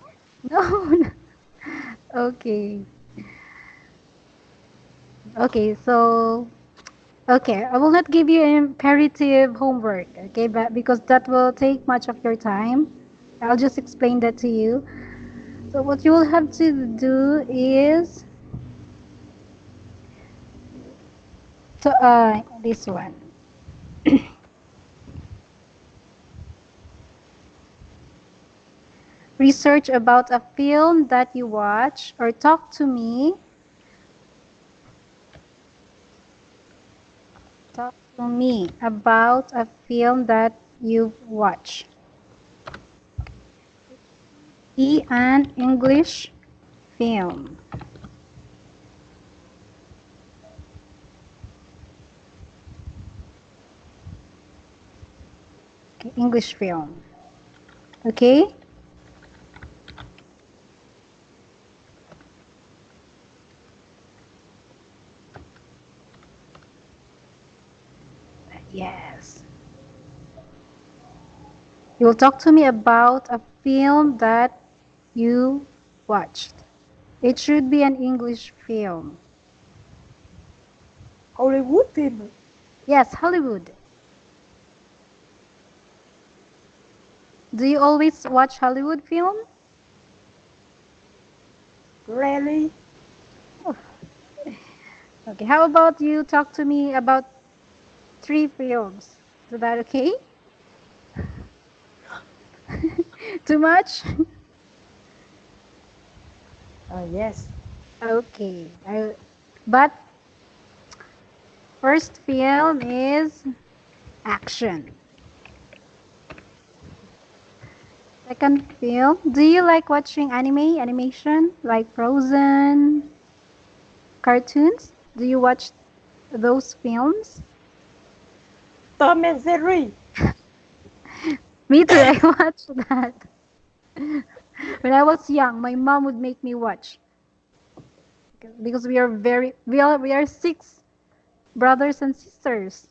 No. Okay. Okay, so okay, I will not give you imperative homework, okay, but because that will take much of your time. I'll just explain that to you. So what you will have to do is this one. Research about a film that you watch or talk to me. Talk to me about a film that you've watched. Be an English film. Okay, English film. Okay? Yes. You will talk to me about a film that you watched. It should be an English film. Hollywood film. Yes, Hollywood. Do you always watch Hollywood film? Rarely. Oh, okay, how about you talk to me about three films? Is that okay? Too much? Yes. Okay. But first film is action. Second film, do you like watching animation, like Frozen, cartoons? Do you watch those films? Tom and Jerry. Me too, I watched that. When I was young, my mom would make me watch because we are six brothers and sisters.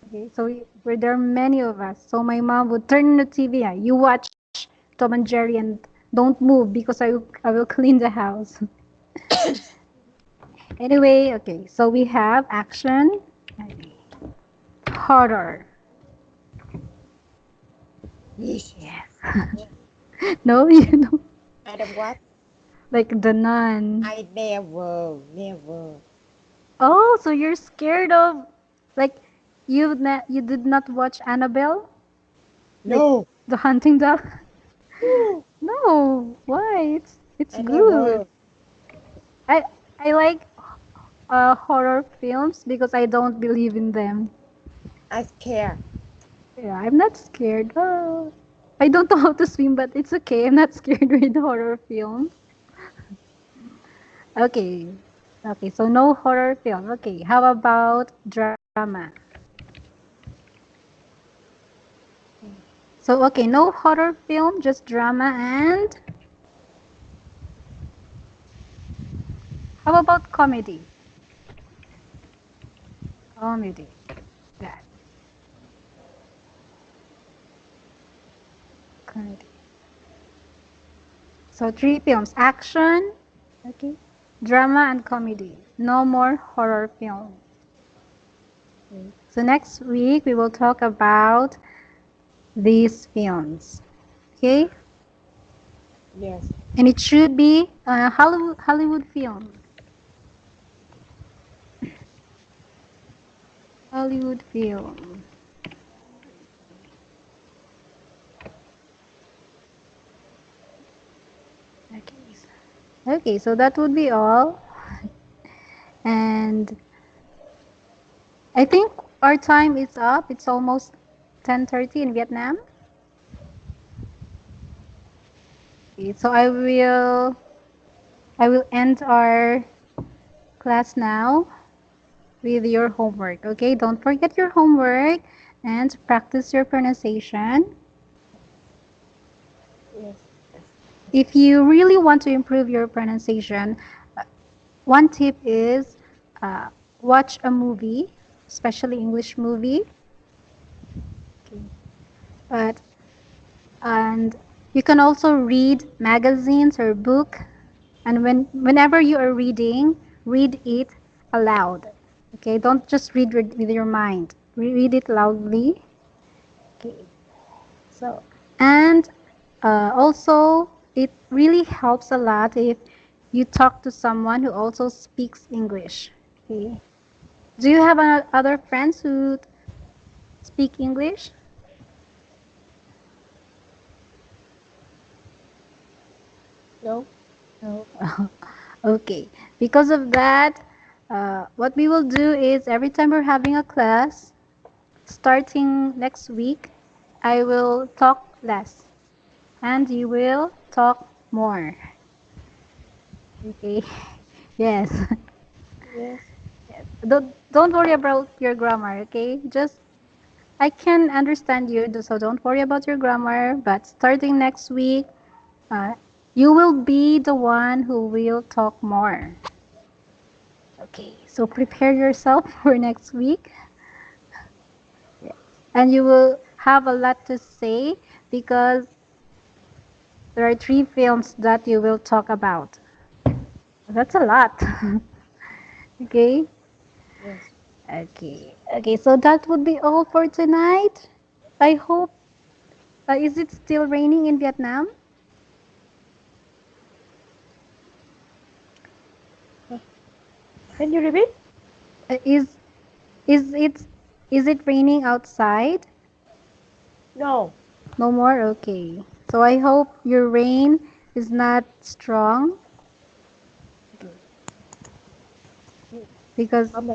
Okay, so where there are many of us. So my mom would turn on the TV. You watch Tom and Jerry and don't move because I will clean the house. Anyway, okay. So we have action, horror. Yes. Yes. No, you know, I don't what? like the nun. I never. Oh, so you're scared of, like, you did not watch Annabelle, like No. the hunting doll. Woo. No, why? It's I good. never. I I like horror films because I don't believe in them. I scared. Yeah, I'm not scared. Oh, I don't know how to swim, but it's okay. I'm not scared with horror films. Okay. Okay, so no horror film. Okay, how about drama? So, okay, no horror film, just drama and how about comedy? Comedy. Yeah, comedy. So, three films action, okay, drama, and comedy. No more horror film. So, next week we will talk about these films. Okay? Yes. And it should be a Hollywood film. Hollywood film. Okay. Okay, so that would be all. And I think our time is up. It's almost 10:30 in Vietnam. Okay, so I will end our class now with your homework. Okay, don't forget your homework and practice your pronunciation. Yes. If you really want to improve your pronunciation, one tip is uh, watch a movie, especially English movie. But and you can also read magazines or book, and whenever you are reading, read it aloud. Okay, don't just read with your mind. Read it loudly. Okay, so and also it really helps a lot if you talk to someone who also speaks English. Okay, do you have other friends who speak English? No. No. Okay. Because of that, what we will do is every time we're having a class, starting next week, I will talk less and you will talk more. Okay. Yes. Yes. Don't worry about your grammar, okay? Just I can understand you, so don't worry about your grammar, but starting next week, uh, you will be the one who will talk more. Okay, so prepare yourself for next week. Yes. And you will have a lot to say because there are three films that you will talk about. That's a lot. Okay. Yes. Okay. Okay, so that would be all for tonight. I hope. Is it still raining in Vietnam? Can you repeat? Uh, is is it is it raining outside? No. No more. Okay. So I hope your rain is not strong because Come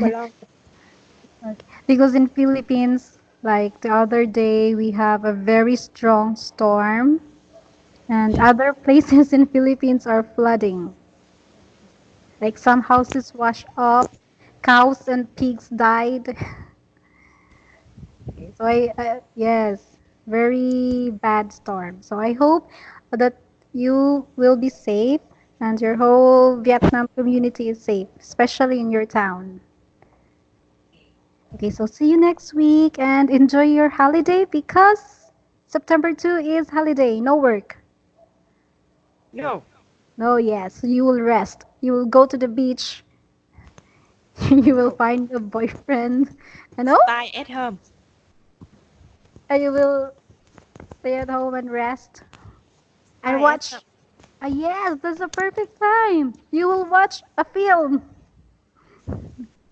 along. okay. Because in Philippines, like the other day, we have a very strong storm, and other places in Philippines are flooding. Like some houses wash up, cows and pigs died. So yes, very bad storm. So I hope that you will be safe and your whole Vietnam community is safe, especially in your town. Okay, so see you next week and enjoy your holiday because September 2 is holiday, no work. No. No, yes, you will rest. You will go to the beach. You will No. find a boyfriend. And oh, Stay at home. and you will stay at home and rest and Stay at home. watch. Yes, that's a perfect time. You will watch a film.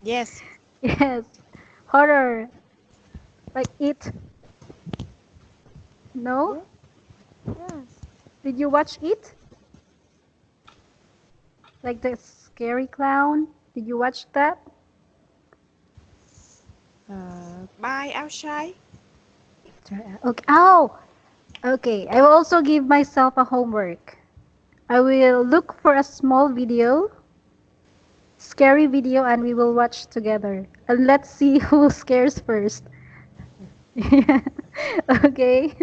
Yes. Yes, horror like it. No, Yes. Yes. did you watch it? Like the scary clown? Did you watch that? Bye outside. Okay. Oh, okay. I will also give myself a homework. I will look for a small video, scary video, and we will watch together. And let's see who scares first. Okay.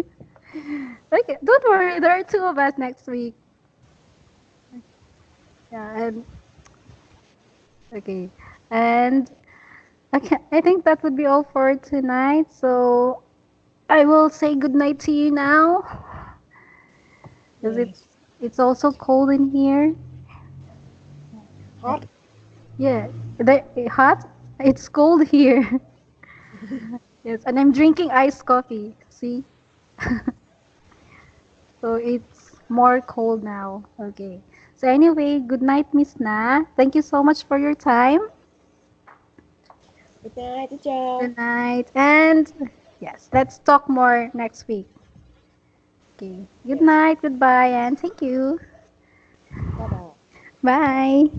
Okay. Don't worry. There are two of us next week. Yeah. And okay. And okay. I think that would be all for tonight. So I will say good night to you now, because Yes. it's also cold in here. Hot. Yeah, hot. It's cold here. Yes, and I'm drinking iced coffee. See, so it's more cold now. Okay. So anyway, good night, Miss Na. Thank you so much for your time. Good night, teacher. Good night, and yes, let's talk more next week. Okay. Good Yes. night, goodbye, and thank you. Bye bye. Bye.